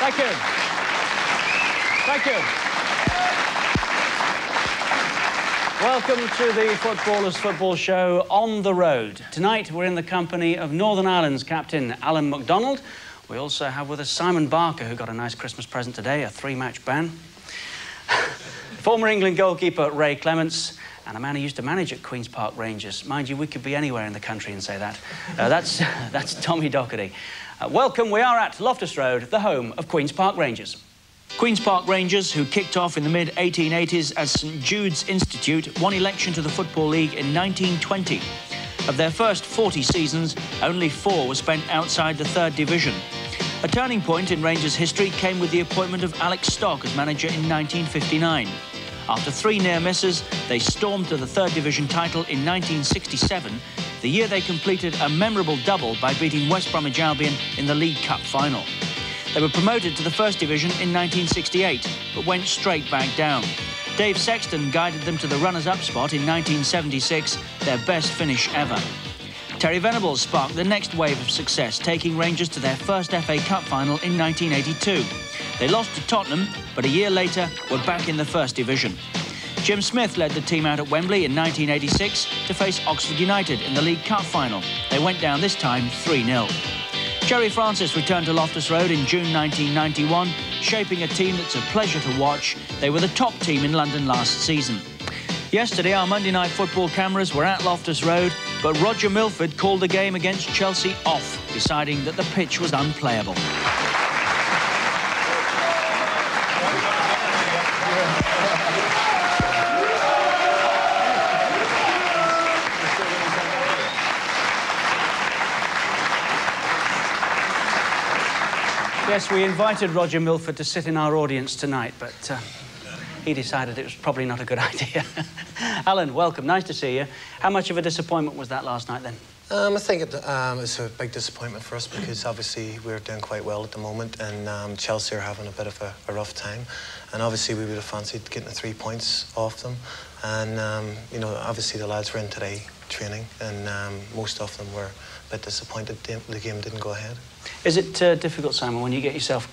Thank you. Thank you. Welcome to the Footballers Football Show on the road. Tonight we're in the company of Northern Ireland's captain Alan McDonald. We also have with us Simon Barker, who got a nice Christmas present today, a 3-match ban. Former England goalkeeper Ray Clemence, and a man who used to manage at Queen's Park Rangers. Mind you, we could be anywhere in the country and say that. That's Tommy Docherty. Welcome, we are at Loftus Road, the home of Queen's Park Rangers. Queen's Park Rangers, who kicked off in the mid-1880s as St Jude's Institute, won election to the Football League in 1920. Of their first 40 seasons, only 4 were spent outside the 3rd Division. A turning point in Rangers' history came with the appointment of Alex Stock as manager in 1959. After 3 near misses, they stormed to the 3rd Division title in 1967, the year they completed a memorable double by beating West Bromwich Albion in the League Cup final. They were promoted to the 1st Division in 1968, but went straight back down. Dave Sexton guided them to the runners-up spot in 1976, their best finish ever. Terry Venables sparked the next wave of success, taking Rangers to their first FA Cup final in 1982. They lost to Tottenham, but a year later were back in the 1st Division. Jim Smith led the team out at Wembley in 1986 to face Oxford United in the League Cup final. They went down this time 3-0. Jerry Francis returned to Loftus Road in June 1991, shaping a team that's a pleasure to watch. They were the top team in London last season. Yesterday, our Monday Night Football cameras were at Loftus Road, but Roger Milford called the game against Chelsea off, deciding that the pitch was unplayable. Yes, we invited Roger Milford to sit in our audience tonight, but he decided it was probably not a good idea. Alan, welcome. Nice to see you. How much of a disappointment was that last night, then? I think it's a big disappointment for us because obviously we're doing quite well at the moment, and Chelsea are having a bit of a rough time, and obviously we would have fancied getting the 3 points off them. And you know, obviously the lads were in today training, and most of them were a bit disappointed the game didn't go ahead. Is it difficult, Simon, when you get yourself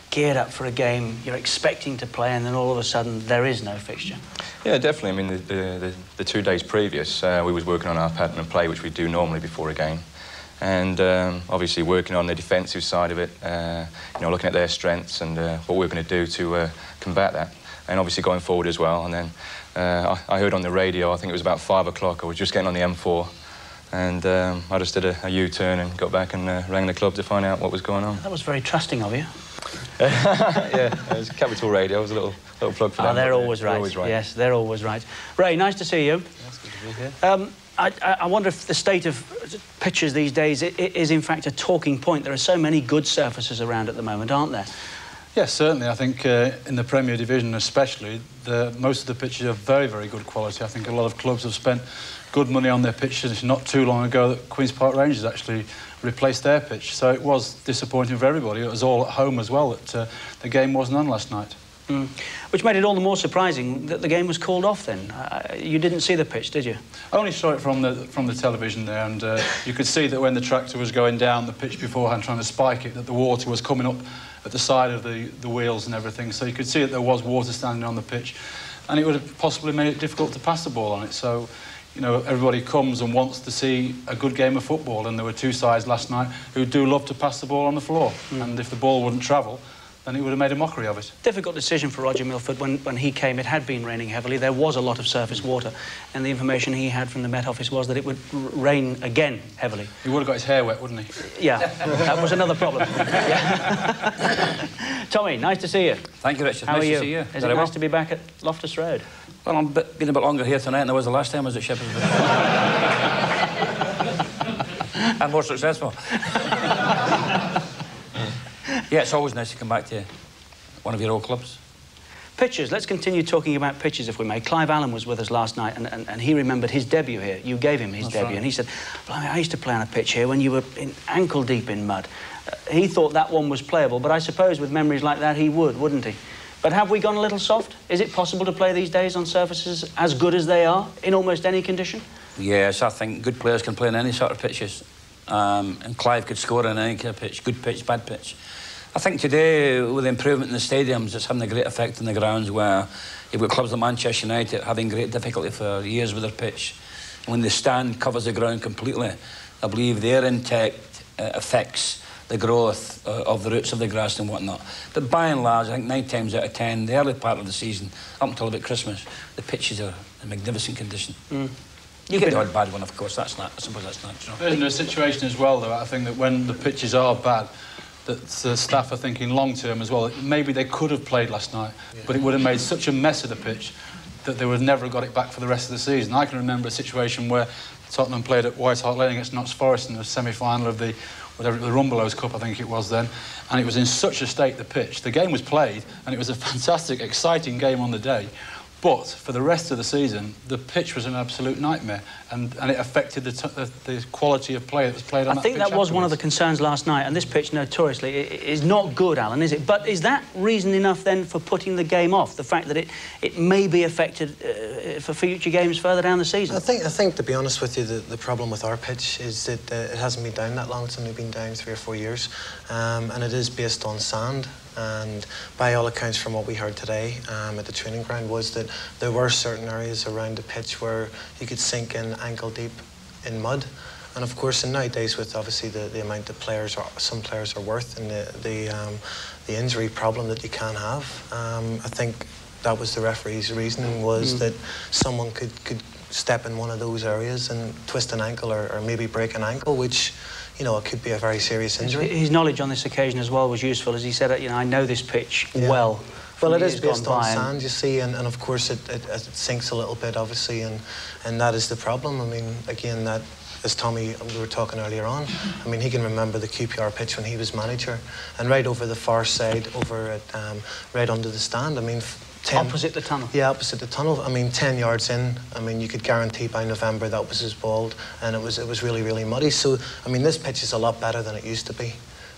geared up for a game, you're expecting to play, and then all of a sudden there is no fixture? Yeah, definitely. I mean, the 2 days previous, we was working on our pattern of play, which we do normally before a game, and obviously working on the defensive side of it, you know, looking at their strengths and what we're going to do to combat that, and obviously going forward as well. And then I heard on the radio, I think it was about 5 o'clock, I was just getting on the M4, and I just did a U-turn and got back and rang the club to find out what was going on. That was very trusting of you. Yeah, it was Capital Radio. It was a little plug for them. Oh, they're always right. They're always right. Yes, they're always right. Ray, nice to see you. That's good to be here. I wonder if the state of pitches these days is in fact a talking point. There are so many good surfaces around at the moment, aren't there? Yes, certainly. I think in the Premier Division especially, most of the pitches are very, very good quality. I think a lot of clubs have spent good money on their pitches. Not too long ago that Queen's Park Rangers actually replaced their pitch, so it was disappointing for everybody. It was all at home as well that the game wasn't on last night. Which made it all the more surprising that the game was called off then. You didn't see the pitch, did you? I only saw it from the television there, and you could see that when the tractor was going down the pitch beforehand trying to spike it, that the water was coming up at the side of the wheels and everything, so you could see that there was water standing on the pitch, and it would have possibly made it difficult to pass the ball on it. So, you know, everybody comes and wants to see a good game of football, and there were 2 sides last night who do love to pass the ball on the floor, and if the ball wouldn't travel, then he would have made a mockery of it. Difficult decision for Roger Milford. When he came, it had been raining heavily. There was a lot of surface water, and the information he had from the Met Office was that it would rain again heavily. He would have got his hair wet, wouldn't he? Yeah, that was another problem. Yeah. Tommy, nice to see you. Thank you, Richard. How nice are you? to see you. Is it nice to be back at Loftus Road? Well, I'm been a bit longer here tonight than I was the last time I was at Shepherd's Bush. And more successful. Yeah, it's always nice to come back to one of your old clubs. Pitches. Let's continue talking about pitches, if we may. Clive Allen was with us last night, and he remembered his debut here. You gave him his debut, right. And he said, "Blimey, I used to play on a pitch here when you were ankle-deep in mud." He thought that one was playable, but I suppose with memories like that, he would, wouldn't he? But have we gone a little soft? Is it possible to play these days on surfaces as good as they are, in almost any condition? Yes, I think good players can play on any sort of pitches. And Clive could score on any kind of pitch, good pitch, bad pitch. I think today, with the improvement in the stadiums, it's having a great effect on the grounds, where you've got clubs like Manchester United having great difficulty for years with their pitch. When the stand covers the ground completely, I believe their intake affects the growth of the roots of the grass and whatnot. But by and large, I think 9 times out of 10, the early part of the season, up until about Christmas, the pitches are in magnificent condition. You get the odd bad one, of course, I suppose that's natural. There's a situation as well, though, I think that when the pitches are bad, that the staff are thinking long-term as well. Maybe they could have played last night, but it would have made such a mess of the pitch that they would have never got it back for the rest of the season. I can remember a situation where Tottenham played at White Hart Lane against Notts Forest in the semi-final of the Rumbelows Cup, I think it was then, and it was in such a state, the pitch. The game was played, and it was a fantastic, exciting game on the day. But for the rest of the season, the pitch was an absolute nightmare, and it affected the quality of play that was played on that pitch. I think that was one of the concerns last night, and this pitch notoriously is not good, Alan, is it? But is that reason enough then for putting the game off? The fact that it may be affected for future games further down the season? I think to be honest with you, the problem with our pitch is that it hasn't been down that long. It's only been down 3 or 4 years, and it is based on sand. And by all accounts, from what we heard today at the training ground, was that there were certain areas around the pitch where you could sink in ankle deep in mud. And of course, in nowadays, with obviously the amount of players some players are worth, and the injury problem that you can have, I think that was the referee's reasoning, was that someone could step in one of those areas and twist an ankle or maybe break an ankle, which, you know, it could be a very serious injury. His knowledge on this occasion as well was useful, as he said, you know, I know this pitch well. Well, it is based on sand, you see, and of course it sinks a little bit, obviously, and that is the problem. I mean, again, that, as Tommy, we were talking earlier on, I mean, he can remember the Q.P.R pitch when he was manager, and right over the far side, over at, right under the stand, I mean, opposite the tunnel? Yeah, opposite the tunnel. I mean, 10 yards in, I mean, you could guarantee by November that was his bald, and it was really, really muddy. So, I mean, this pitch is a lot better than it used to be.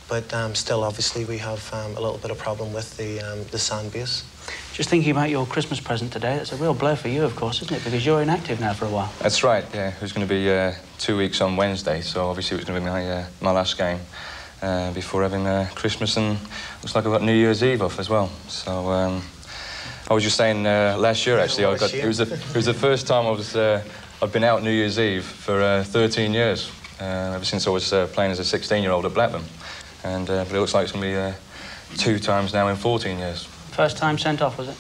But still, obviously, we have a little bit of problem with the sand base. Just thinking about your Christmas present today, that's a real blow for you, of course, isn't it? Because you're inactive now for a while. That's right, yeah. It was going to be 2 weeks on Wednesday, so obviously it was going to be my last game before having Christmas, and looks like I've got New Year's Eve off as well. So I was just saying last year, actually, it was the first time I'd been out New Year's Eve for 13 years, ever since I was playing as a 16-year-old at Blackburn. And but it looks like it's going to be 2 times now in 14 years. First time sent off, was it?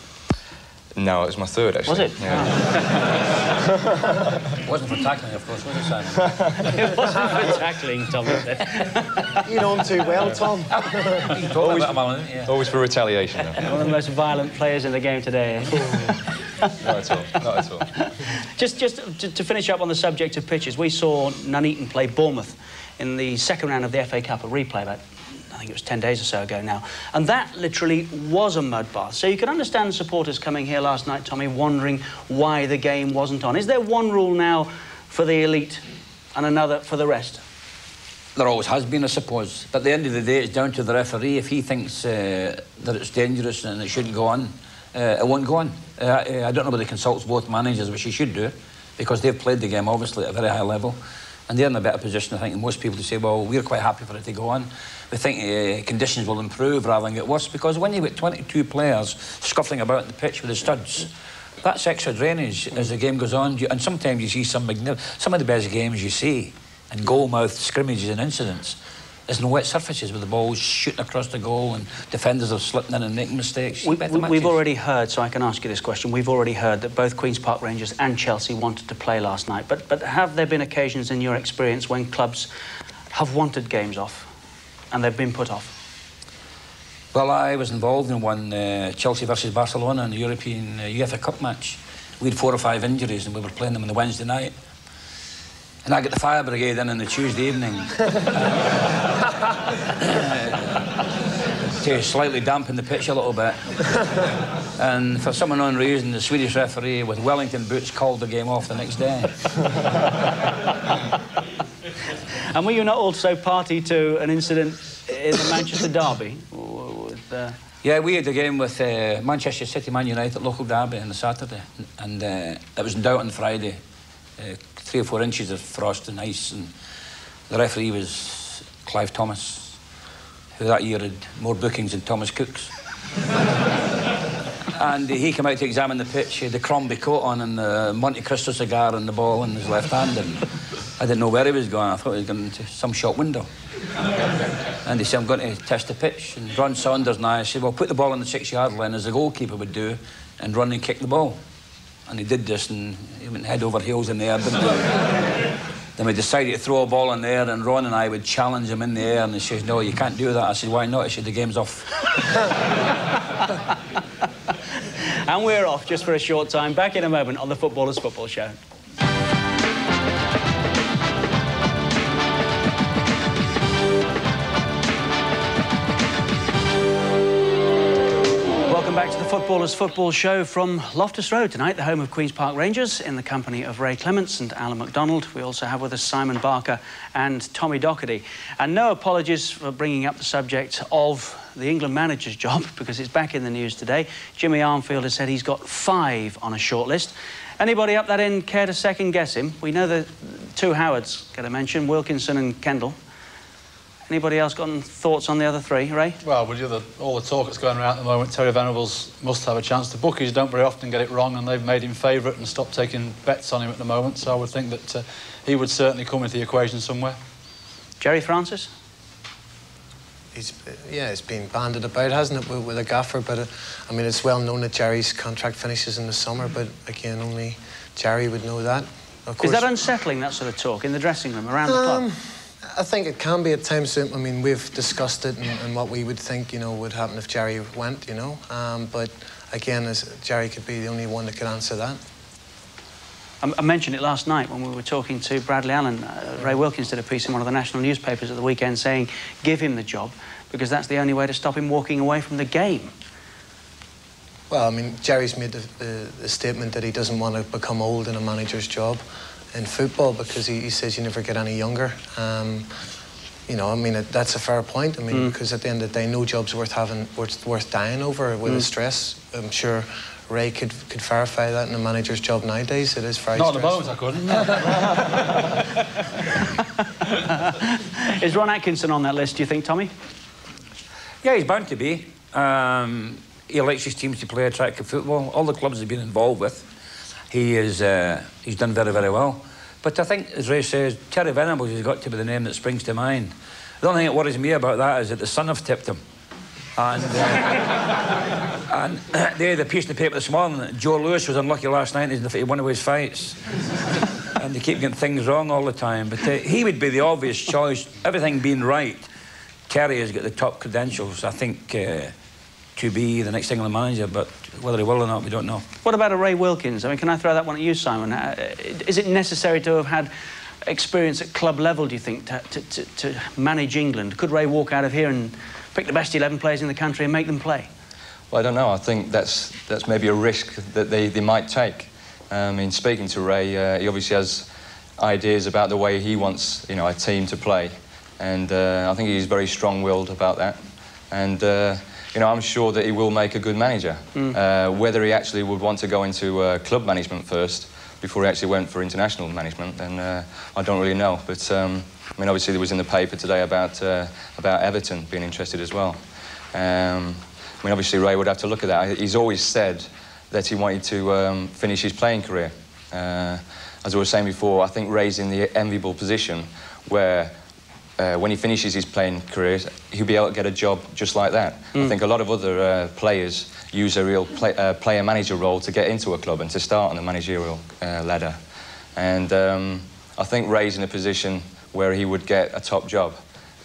No, it was my 3rd, actually. Was it? Yeah. It wasn't for tackling, of course, was it, Simon? It wasn't for tackling, Tom, was it? You know him too well, Tom. Always for retaliation, though. One of the most violent players in the game today. Not at all, not at all. Just to finish up on the subject of pitches, we saw Nuneaton play Bournemouth in the 2nd round of the FA Cup, a replay about, I think it was 10 days or so ago now, and that literally was a mud bath. So you can understand supporters coming here last night, Tommy, wondering why the game wasn't on. Is there one rule now for the elite and another for the rest? There always has been, I suppose. But at the end of the day, it's down to the referee. If he thinks that it's dangerous and it shouldn't go on, it won't go on. I don't know whether he consults both managers, which he should do, because they've played the game, obviously, at a very high level. And they're in a better position, I think, than most people to say, well, we're quite happy for it to go on. We think conditions will improve rather than get worse, because when you've got 22 players scuffling about the pitch with the studs, that's extra drainage as the game goes on. And sometimes you see some of the best games you see, and goal-mouth scrimmages and incidents, is in wet surfaces with the balls shooting across the goal and defenders are slipping in and making mistakes. We've already heard, so I can ask you this question, we've already heard that both Queen's Park Rangers and Chelsea wanted to play last night, but have there been occasions in your experience when clubs have wanted games off and they've been put off? Well, I was involved in one, Chelsea versus Barcelona in the European UEFA Cup match. We had 4 or 5 injuries and we were playing them on the Wednesday night. And I got the fire brigade in on the Tuesday evening to slightly dampen the pitch a little bit. And for some unknown reason, the Swedish referee with Wellington boots called the game off the next day. And were you not also party to an incident in the Manchester derby? Yeah, we had a game with Manchester City, Man United, local derby on the Saturday. And it was in doubt on Friday. 3 or 4 inches of frost and ice, and the referee was Clive Thomas. who that year had more bookings than Thomas Cook's. And he came out to examine the pitch. He had the Crombie coat on and the Monte Cristo cigar and the ball in his left hand. And I didn't know where he was going. I thought he was going into some shop window. And he said, I'm going to test the pitch. And Ron Saunders and I said, well, put the ball on the 6-yard line as the goalkeeper would do and run and kick the ball. And he did this and he went head over heels in the air, didn't he? Then we decided to throw a ball in the air and Ron and I would challenge him in the air and he says, no, you can't do that. I said, why not? He said, the game's off. And we're off just for a short time. Back in a moment on the Footballers Football Show. Welcome back to the Footballers Football Show from Loftus Road tonight, the home of Queen's Park Rangers, in the company of Ray Clemence and Alan McDonald. We also have with us Simon Barker and Tommy Docherty. And no apologies for bringing up the subject of the England manager's job, because it's back in the news today. Jimmy Armfield has said he's got 5 on a shortlist. Anybody up that end care to second-guess him? We know the 2 Howards get a mention, Wilkinson and Kendall. Anybody else got thoughts on the other 3, Ray? Well, with all the talk that's going around at the moment, Terry Venables must have a chance. The bookies don't very often get it wrong, and they've made him favourite and stopped taking bets on him at the moment, so I would think that he would certainly come into the equation somewhere. Jerry Francis? It's been banded about, hasn't it, with a gaffer, but I mean, it's well known that Jerry's contract finishes in the summer, but again, only Jerry would know that. Of course, is that unsettling, that sort of talk, in the dressing room, around the club? I think it can be at times. I mean, we've discussed it and what we would think, you know, would happen if Jerry went, you know. But again, Jerry could be the only one that could answer that. I mentioned it last night when we were talking to Bradley Allen. Ray Wilkins did a piece in one of the national newspapers at the weekend saying, give him the job, because that's the only way to stop him walking away from the game. Well, I mean, Jerry's made the statement that he doesn't want to become old in a manager's job in football, because he says you never get any younger. You know, I mean, that's a fair point. I mean, because at the end of the day, no job's worth dying over with the stress. I'm sure Ray could verify that in a manager's job nowadays. It is very stressful. Not at the moment, I couldn't. Is Ron Atkinson on that list, do you think, Tommy? Yeah, he's bound to be. He likes his teams to play attractive football. All the clubs he's been involved with, he's done very, very well. But I think, as Ray says, Terry Venables has got to be the name that springs to mind. The only thing that worries me about that is that the Sun have tipped him. And, and the piece in the paper this morning, Joe Lewis was unlucky last night in one of his fights. And they keep getting things wrong all the time. But he would be the obvious choice. Everything being right, Terry has got the top credentials, I think, to be the next England manager, but whether he will or not, we don't know. What about a Ray Wilkins? I mean, can I throw that one at you, Simon? Is it necessary to have had experience at club level, do you think, to manage England? Could Ray walk out of here and pick the best 11 players in the country and make them play? Well, I don't know. I think that's maybe a risk that they might take. I mean, speaking to Ray, he obviously has ideas about the way he wants, you know, a team to play, and I think he's very strong-willed about that. And you know, I'm sure that he will make a good manager. Whether he actually would want to go into club management first before he actually went for international management, then I don't really know. But I mean, obviously there was in the paper today about Everton being interested as well. I mean, obviously Ray would have to look at that. He's always said that he wanted to finish his playing career. As I was saying before, I think Ray's in the enviable position where when he finishes his playing career, he'll be able to get a job just like that. I think a lot of other players use a real player-manager role to get into a club and to start on the managerial ladder. And I think Ray's in a position where he would get a top job.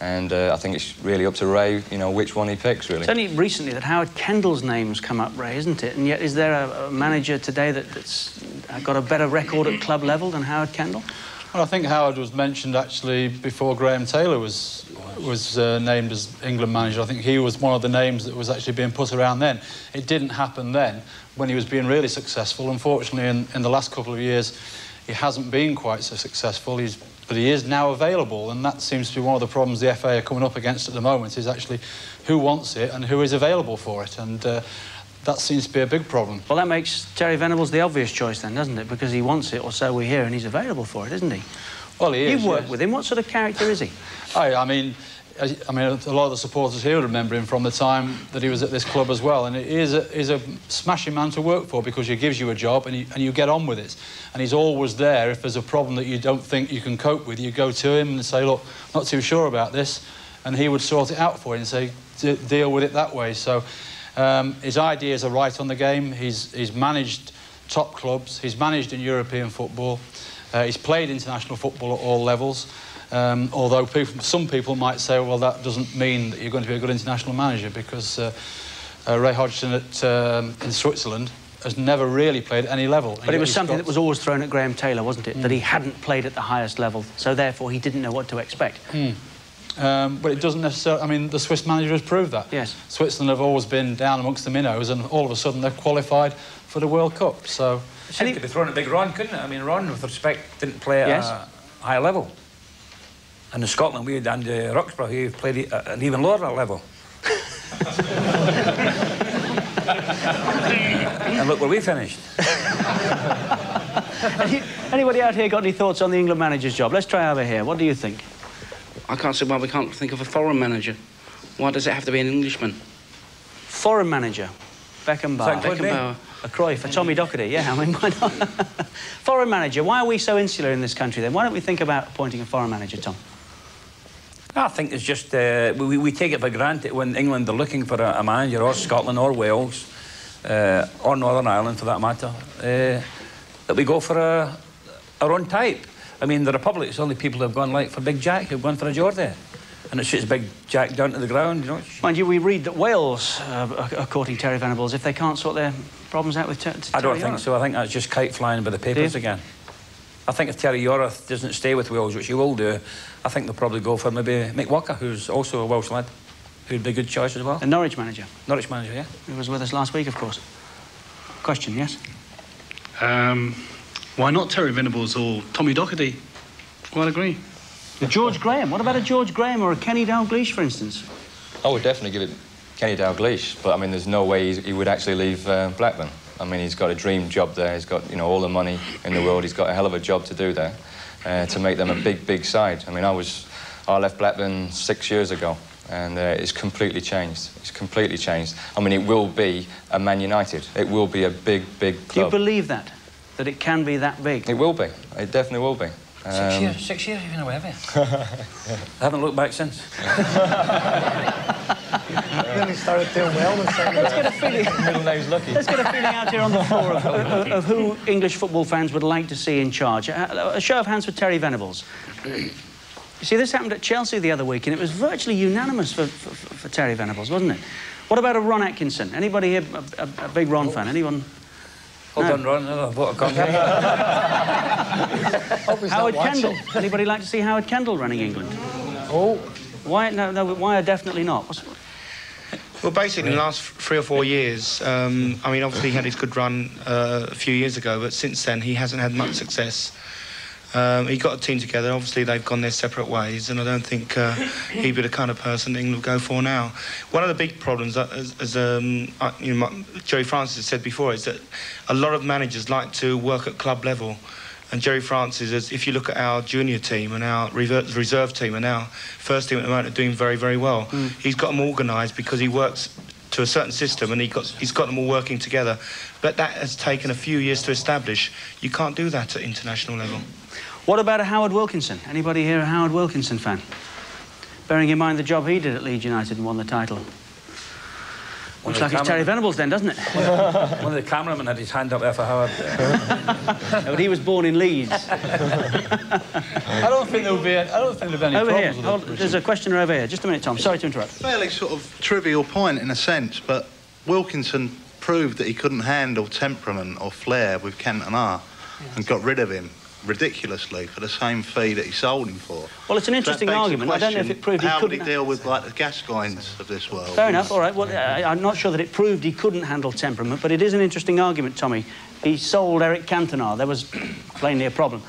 And I think it's really up to Ray, you know, which one he picks, really. It's only recently that Howard Kendall's name's come up, Ray, isn't it? And yet, is there a manager today that's got a better record at club level than Howard Kendall? Well, I think Howard was mentioned actually before Graham Taylor was named as England manager. I think he was one of the names that was actually being put around then. It didn't happen then when he was being really successful. Unfortunately, in the last couple of years, he hasn't been quite so successful. But he is now available, and that seems to be one of the problems the FA are coming up against at the moment, is actually who wants it and who is available for it. And that seems to be a big problem. Well, that makes Terry Venables the obvious choice then, doesn't it? Because he wants it, or so we hear, and he's available for it, isn't he? Well, he is. You've worked with him. What sort of character is he? I mean, I mean, a lot of the supporters here remember him from the time that he was at this club as well, and he is a smashing man to work for because he gives you a job and you get on with it. And he's always there. If there's a problem that you don't think you can cope with, you go to him and say, look, not too sure about this, and he would sort it out for you and say, deal with it that way. So his ideas are right on the game. He's managed top clubs. He's managed in European football. He's played international football at all levels. Although some people might say, well, that doesn't mean that you're going to be a good international manager, because Ray Hodgson in Switzerland has never really played at any level. But it was something that was always thrown at Graham Taylor, wasn't it? That he hadn't played at the highest level, so therefore he didn't know what to expect. But it doesn't necessarily... I mean, the Swiss manager has proved that. Yes. Switzerland have always been down amongst the minnows, and all of a sudden they've qualified for the World Cup, so... It could be thrown at Big Ron, couldn't it? I mean, Ron, with respect, didn't play at a high level. And in Scotland, we had Andy Roxburgh, who played at an even lower level. And look where we finished. Anybody out here got any thoughts on the England manager's job? Let's try over here. What do you think? I can't see why we can't think of a foreign manager. Why does it have to be an Englishman? Foreign manager. Beckenbauer. A Cruyff, a Tommy Docherty, yeah, I mean, why not? Foreign manager, why are we so insular in this country then? Why don't we think about appointing a foreign manager, Tom? I think it's just, we take it for granted when England are looking for a manager, or Scotland or Wales, or Northern Ireland for that matter, that we go for our own type. I mean, the Republic, it's only people who have gone like for Big Jack, who've gone for a Geordie. And it shoots Big Jack down to the ground, you know. Mind you, we read that Wales are courting Terry Venables if they can't sort their problems out with Terry. I don't think so. I think that's just kite flying by the papers again. I think if Terry Yorath doesn't stay with Wales, which he will do, I think they'll probably go for maybe Mick Walker, who's also a Welsh lad, who'd be a good choice as well. A Norwich manager. Norwich manager, yeah. Who was with us last week, of course. Question, yes? Why not Terry Venables or Tommy Docherty? Quite agree. George Graham. What about a George Graham or a Kenny Dalglish, for instance? I would definitely give it Kenny Dalglish, but I mean, there's no way he would actually leave Blackburn. I mean, he's got a dream job there. He's got, you know, all the money in the world. He's got a hell of a job to do there to make them a big, big side. I mean, I left Blackburn 6 years ago, and it's completely changed. It's completely changed. I mean, it will be a Man United. It will be a big, big club. Do you believe that? That it can be that big? It will be. It definitely will be. 6 years you've been away, have you? I haven't looked back since. Then he started doing well. Let's get a feeling. Middle name's lucky. Let's get a feeling out here on the floor of who English football fans would like to see in charge. A show of hands for Terry Venables. You see, this happened at Chelsea the other week, and it was virtually unanimous for Terry Venables, wasn't it? What about a Ron Atkinson? Anybody here a big Ron fan? Anyone? Hold on, Ron. I'll vote a contract. Howard Kendall. Anybody like to see Howard Kendall running England? Oh. Why? No, why definitely not? Well, basically, in the last 3 or 4 years, I mean, obviously he had his good run a few years ago, but since then he hasn't had much success. He got a team together. Obviously, they've gone their separate ways, and I don't think he'd be the kind of person England would go for now. One of the big problems, as you know, Jerry Francis has said before, is that a lot of managers like to work at club level. And Jerry Francis, if you look at our junior team and our reserve team and our first team at the moment, are doing very, very well. He's got them organised because he works to a certain system, and he's got them all working together. But that has taken a few years to establish. You can't do that at international level. What about a Howard Wilkinson? Anybody here a Howard Wilkinson fan? Bearing in mind the job he did at Leeds United and won the title. Looks like it's Terry Venables then, doesn't it? One of the cameramen had his hand up there for Howard. No, but he was born in Leeds. I don't think there'll be any over here. problems with There's a questioner over here. Just a minute, Tom. Sorry to interrupt. Fairly sort of trivial point in a sense, but Wilkinson proved that he couldn't handle temperament or flair with Cantona and got rid of him ridiculously for the same fee that he sold him for. Well, it's an interesting argument. I don't know if it proved he couldn't... How would he deal with, like, the Gascoignes of this world? Fair enough, all right. Well, I'm not sure that it proved he couldn't handle temperament, but it is an interesting argument, Tommy. He sold Eric Cantona. There was plainly a problem.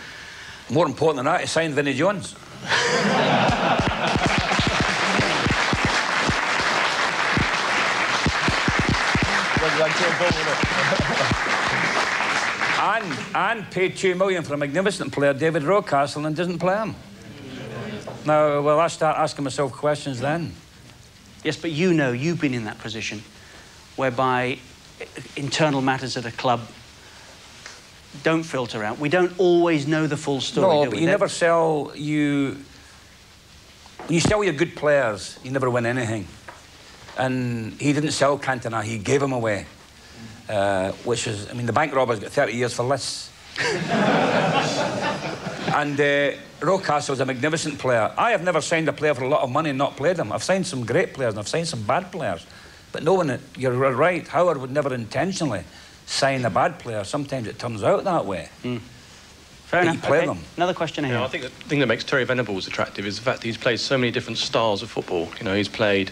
More important than that, he signed Vinnie Jones. and paid $2 million for a magnificent player, David Rocastle, and doesn't play him. Now, well, I start asking myself questions then. Yes, but you know, you've been in that position whereby internal matters at a club don't filter out. We don't always know the full story, No, do but we? you never sell... You sell your good players, you never win anything. And he didn't sell Cantona, he gave him away. Which is... I mean, the bank robber's got 30 years for less. And Rocastle's a magnificent player. I have never signed a player for a lot of money and not played him. I've signed some great players and I've signed some bad players. But no one... You're right, Howard would never intentionally sign a bad player. Sometimes it turns out that way. Fair enough. You play them. Another question here. I think the thing that makes Terry Venables attractive is the fact that he's played so many different styles of football. You know, he's played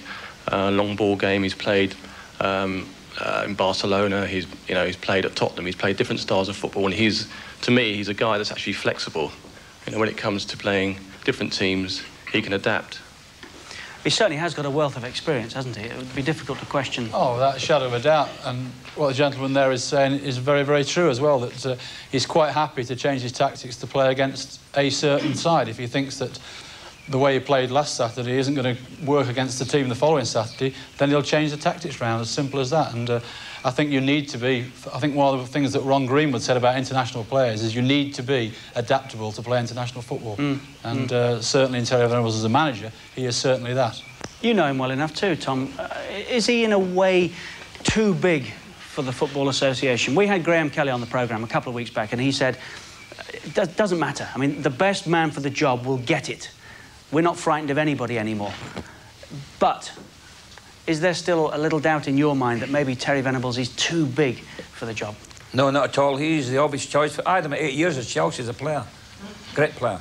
long ball game, he's played in Barcelona, he's played at Tottenham, he's played different styles of football, and to me, he's a guy that's actually flexible. You know, when it comes to playing different teams, he can adapt. He certainly has got a wealth of experience, hasn't he? It would be difficult to question. Oh, without a shadow of a doubt. And what the gentleman there is saying is very, very true as well, that he's quite happy to change his tactics to play against a certain side. If he thinks that the way he played last Saturday isn't going to work against the team the following Saturday, then he'll change the tactics round, as simple as that. And I think you need to be... I think one of the things that Ron Greenwood said about international players is you need to be adaptable to play international football. And certainly in Terry Venables as a manager, he is certainly that. You know him well enough too, Tom. Is he in a way too big for the Football Association? We had Graham Kelly on the programme a couple of weeks back and he said, it doesn't matter. I mean, the best man for the job will get it. We're not frightened of anybody anymore. But is there still a little doubt in your mind that maybe Terry Venables is too big for the job? No, not at all. He's the obvious choice. I had him at 8 years at Chelsea as a player. Great player.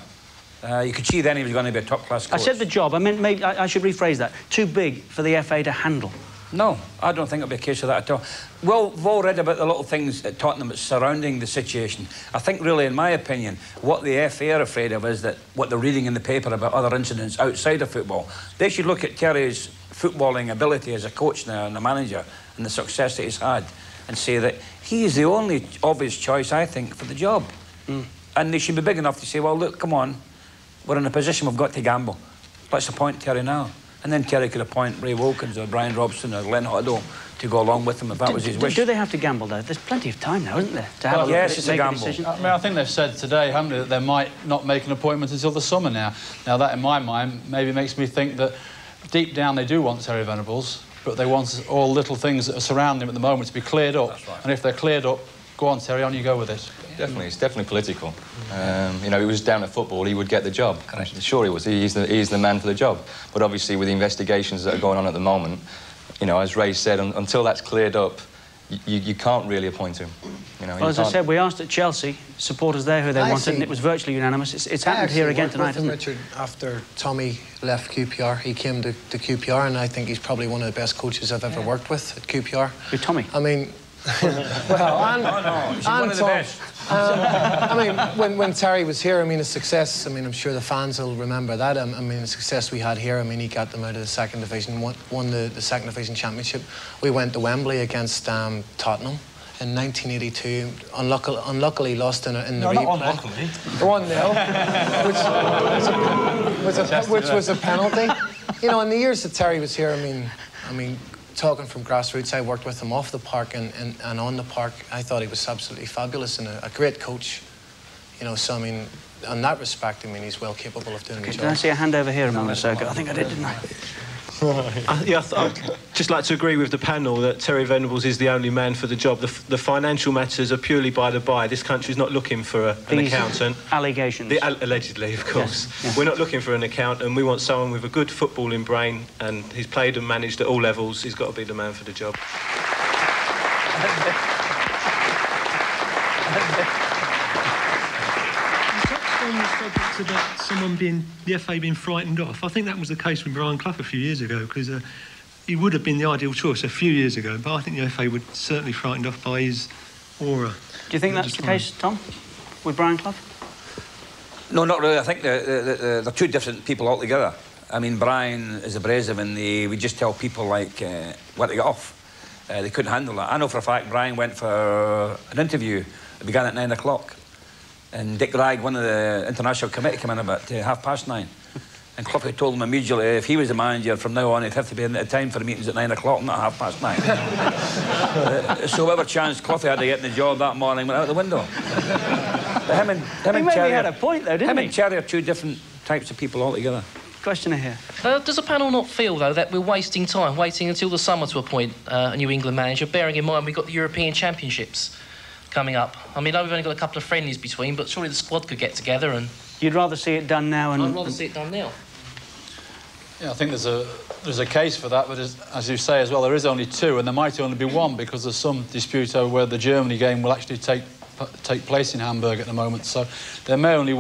You could see then he was going to be a top-class coach. I said the job. I meant maybe I should rephrase that. Too big for the FA to handle. No, I don't think it'll be a case of that at all. Well, we've all read about the little things at Tottenham surrounding the situation. I think, really, in my opinion, what the FA are afraid of is that what they're reading in the paper about other incidents outside of football. They should look at Terry's footballing ability as a coach now and a manager and the success that he's had and say that he is the only obvious choice, I think, for the job. And they should be big enough to say, well, look, come on, we're in a position we've got to gamble. Let's appoint Terry now. And then Terry could appoint Ray Wilkins or Brian Robson or Len Hotto to go along with him if that was his wish. Do they have to gamble, though? There's plenty of time now, isn't there? To have yes, it's a gamble. I mean, I think they've said today, haven't they, that they might not make an appointment until the summer now. Now, that, in my mind, maybe makes me think that deep down they do want Terry Venables, but they want all little things that are surrounding him at the moment to be cleared up. That's right. And if they're cleared up, go on, Terry, on you go with it. Definitely, it's definitely political. You know, he was down to football, he would get the job. Sure he was, he's the man for the job. But obviously with the investigations that are going on at the moment, you know, as Ray said, until that's cleared up, you can't really appoint him. You know, well, as I said, we asked at Chelsea, supporters there who they wanted, and it was virtually unanimous. It's happened here again tonight, hasn't it? Richard, after Tommy left Q.P.R, he came to Q.P.R, and I think he's probably one of the best coaches I've ever worked with at Q.P.R. With Tommy? I mean... He's one of the best. I mean, when Terry was here, I mean, his success, I mean, I'm sure the fans will remember that. I mean, the success we had here, I mean, he got them out of the second division, won the second division championship. We went to Wembley against Tottenham in 1982. Unluckily lost in the replay. Not unluckily. 1-0, which was a penalty. You know, in the years that Terry was here, I mean, talking from grassroots, I worked with him off the park and on the park. I thought he was absolutely fabulous and a great coach. You know, so I mean, in that respect, I mean, he's well capable of doing the job. Did I see a hand over here a moment ago? I think I did, didn't I? I'd just like to agree with the panel that Terry Venables is the only man for the job. The financial matters are purely by the by. This country's not looking for an accountant. Allegations. Allegedly, of course. Yes, yes. We're not looking for an accountant. We want someone with a good footballing brain, and he's played and managed at all levels. He's got to be the man for the job. About someone the FA being frightened off. I think that was the case with Brian Clough a few years ago, because he would have been the ideal choice a few years ago, but I think the FA would certainly frightened off by his aura. Do you think that's the case, Tom, with Brian Clough? No, not really. I think they're two different people altogether. I mean, Brian is abrasive and he would just tell people, like, what to get off. They couldn't handle that. I know for a fact Brian went for an interview. It began at 9 o'clock. And Dick Ragg, one of the international committee, came in about 9:30. And Cloughy told him immediately if he was the manager from now on, he'd have to be in at time for the meetings at 9 o'clock, not 9:30. So whatever chance Cloughy had to get in the job that morning went out the window. Him and Cherry had a point, though, didn't he? Him and Cherry are two different types of people altogether. Questioner here. Does the panel not feel, though, that we're wasting time, waiting until the summer to appoint a New England manager, bearing in mind we've got the European Championships coming up? I mean, I know we've only got a couple of friendlies between, but surely the squad could get together and... You'd rather see it done now and... I'd rather see it done now. Yeah, I think there's a case for that, but as you say as well, there is only two, and there might only be one because there's some dispute over whether the Germany game will actually take place in Hamburg at the moment. So there may only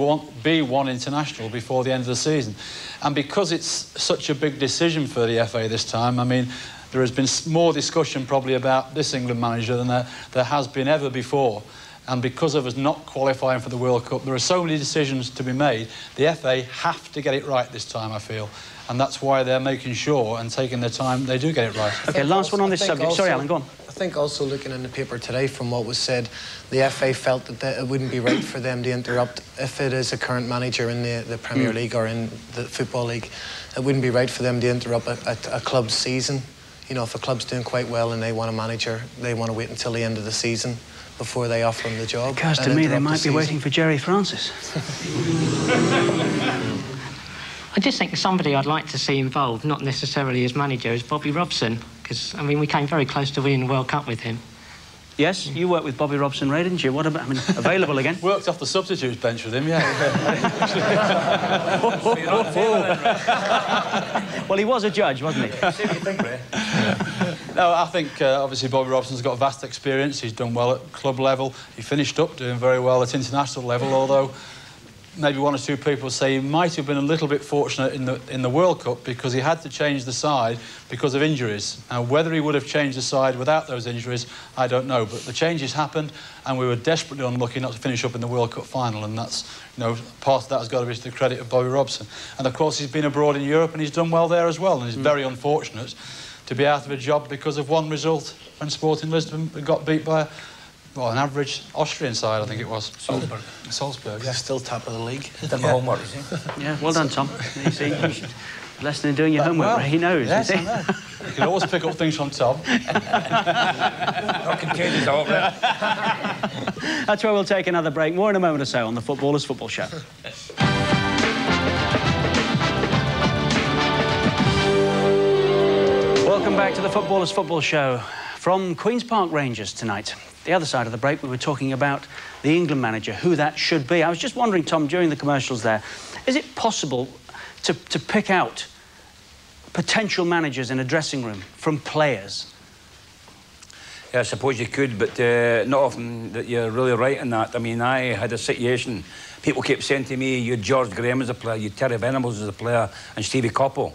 be one international before the end of the season. And because it's such a big decision for the FA this time, I mean, there has been more discussion probably about this England manager than there has been ever before. And because of us not qualifying for the World Cup, there are so many decisions to be made. The FA have to get it right this time, I feel. And that's why they're making sure and taking their time they do get it right. OK, last one on this subject. Sorry, Alan, go on. I think also looking in the paper today from what was said, the FA felt that it wouldn't be right for them to interrupt if it is a current manager in the Premier League or in the Football League. It wouldn't be right for them to interrupt a club's season. You know, if a club's doing quite well and they want a manager, they want to wait until the end of the season before they offer him the job. It occurs to me they might be waiting for Jerry Francis. I just think somebody I'd like to see involved, not necessarily as manager, is Bobby Robson, because, I mean, we came very close to winning the World Cup with him. Yes, you worked with Bobby Robson, Ray, didn't you? What about, I mean, available again? Worked off the substitutes bench with him, yeah. Well, he was a judge, wasn't he? See what you think, Ray? No, I think obviously Bobby Robson's got vast experience. He's done well at club level. He finished up doing very well at international level, although maybe one or two people say he might have been a little bit fortunate in the World Cup because he had to change the side because of injuries. Now, whether he would have changed the side without those injuries, I don't know. But the changes happened, and we were desperately unlucky not to finish up in the World Cup final, and that's, you know, part of that has got to be to the credit of Bobby Robson. And of course, he's been abroad in Europe, and he's done well there as well. And he's very unfortunate to be out of a job because of one result when Sporting Lisbon got beat by, well, an average Austrian side, I think it was. Salzburg. Salzburg, yeah. Still top of the league. Done my homework, you see. Yeah, well done, Tom. You see, lesson in doing your homework, well, he knows. Yes, I know. You can always pick up things from Tom. Not contagious, I hope. That's where we'll take another break. More in a moment or so on the Footballers Football Show. Welcome back to the Footballers Football Show from Queen's Park Rangers tonight. The other side of the break, we were talking about the England manager, who that should be. I was just wondering, Tom, during the commercials there, is it possible to pick out potential managers in a dressing room from players? Yeah, I suppose you could, but not often that you're really right in that. I mean, I had a situation, people kept saying to me, you had George Graham as a player, you had Terry Venables as a player, and Stevie Coppell.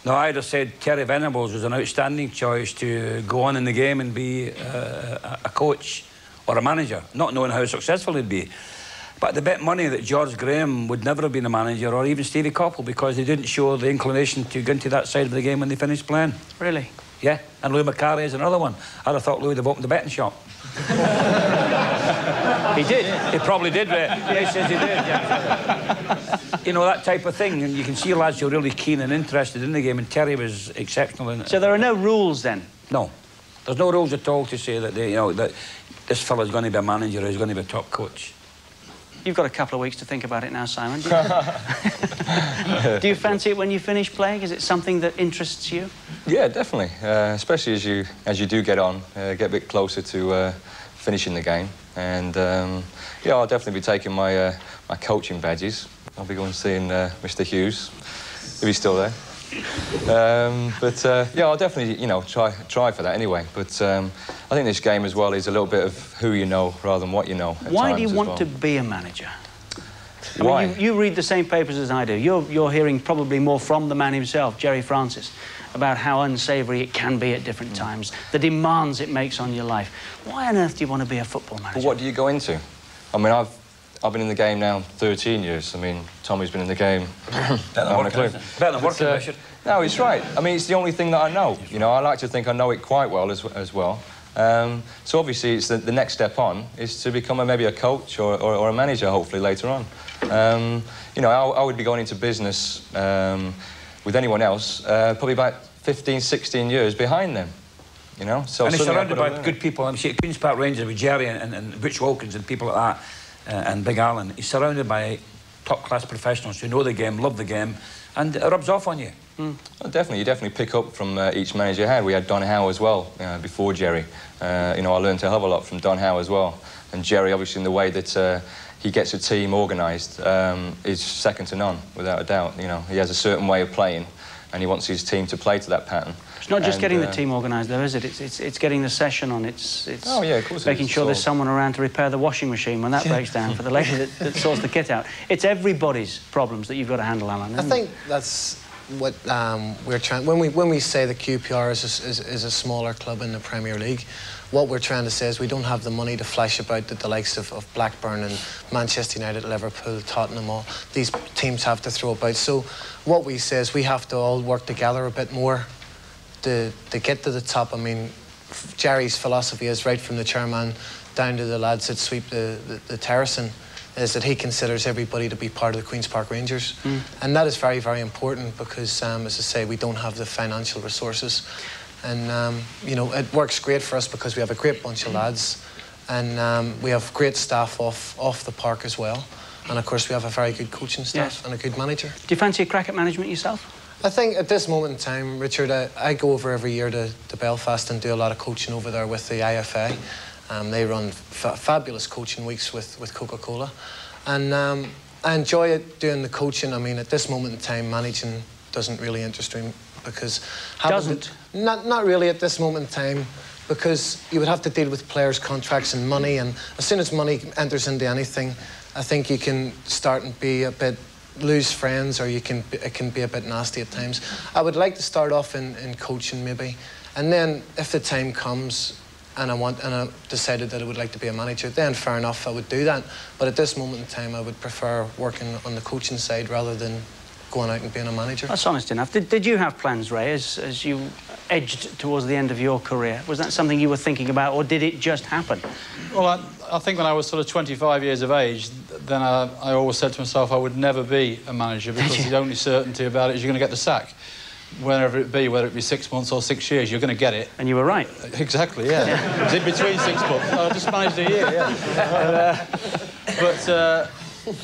Now, I'd have said Terry Venables was an outstanding choice to go on in the game and be a coach or a manager, not knowing how successful he'd be. But the bet money that George Graham would never have been a manager, or even Stevie Coppell, because they didn't show the inclination to go into that side of the game when they finished playing. Really? Yeah, and Louis McCarry is another one. I'd have thought Louis would have opened a betting shop. He did? He probably did, Ray. Yeah, he says he did, yeah. You know, that type of thing, and you can see lads who are really keen and interested in the game, and Terry was exceptional in it. So there are no rules, then? No. There's no rules at all to say that, you know, that this fella's going to be a manager or he's going to be a top coach. You've got a couple of weeks to think about it now, Simon. Do you fancy it when you finish playing? Is it something that interests you? Yeah, definitely. Especially as you do get on, get a bit closer to finishing the game. And yeah, I'll definitely be taking my my coaching badges. I'll be going seeing Mr. Hughes, if he's still there. But yeah, I'll definitely, you know, try for that anyway. But I think this game as well is a little bit of who you know rather than what you know. Why do you want to be a manager? Why? I mean, you read the same papers as I do. You're hearing probably more from the man himself, Jerry Francis, about how unsavoury it can be at different times, the demands it makes on your life. Why on earth do you want to be a football manager? But what do you go into? I mean, I've been in the game now 13 years. I mean, Tommy's been in the game. Better than working, no, he's right. I mean, it's the only thing that I know. You know, I like to think I know it quite well as well. So obviously it's the next step on is to become maybe a coach or a manager, hopefully, later on. You know, I would be going into business with anyone else probably about 15, 16 years behind them. You know, so and he's surrounded by good people. I'm at Q.P.R Rangers with Jerry and Butch Wilkins and people like that, and Big Alan. He's surrounded by top-class professionals who know the game, love the game, and it rubs off on you. Well, definitely, you definitely pick up from each manager you had. We had Don Howe as well before Jerry. You know, I learned a hell of a lot from Don Howe as well, and Jerry, obviously, in the way that he gets a team organised, is second to none, without a doubt. You know, he has a certain way of playing, and he wants his team to play to that pattern. It's not just getting the team organised, though, is it? It's getting the session on. It's oh, yeah, of course making sure there's someone around to repair the washing machine when that breaks down, for the lady that sorts the kit out. It's everybody's problems that you've got to handle, Alan. I think that's what we're trying. When we say the Q.P.R is a smaller club in the Premier League, what we're trying to say is we don't have the money to flash about that the likes of Blackburn and Manchester United, Liverpool, Tottenham, all these teams have to throw about. So what we say is we have to all work together a bit more to get to the top. I mean, Jerry's philosophy is right from the chairman down to the lads that sweep the terracing, is that he considers everybody to be part of the Queen's Park Rangers. And that is very, very important because, as I say, we don't have the financial resources. And, you know, it works great for us because we have a great bunch of lads and we have great staff off the park as well. And, of course, we have a very good coaching staff and a good manager. Do you fancy a crack at management yourself? I think at this moment in time, Richard, I go over every year to Belfast and do a lot of coaching over there with the IFA. They run fabulous coaching weeks with Coca-Cola. And I enjoy it doing the coaching. I mean, at this moment in time, managing doesn't really interest me because... Not really at this moment in time, because you would have to deal with players' contracts and money, and as soon as money enters into anything, I think you can start and be a bit... lose friends, or it can be a bit nasty at times. I would like to start off in coaching maybe, and then if the time comes and I decided that I would like to be a manager, then fair enough, I would do that. But at this moment in time, I would prefer working on the coaching side rather than going out and being a manager. That's honest enough. Did you have plans, Ray, as you edged towards the end of your career? Was that something you were thinking about, or did it just happen? Well, I think when I was sort of 25 years of age, then I always said to myself I would never be a manager because the only certainty about it is you're going to get the sack. Whenever it be, whether it be 6 months or 6 years, you're going to get it. And you were right. Exactly, yeah. It was in between 6 months. I just managed a year, yeah. But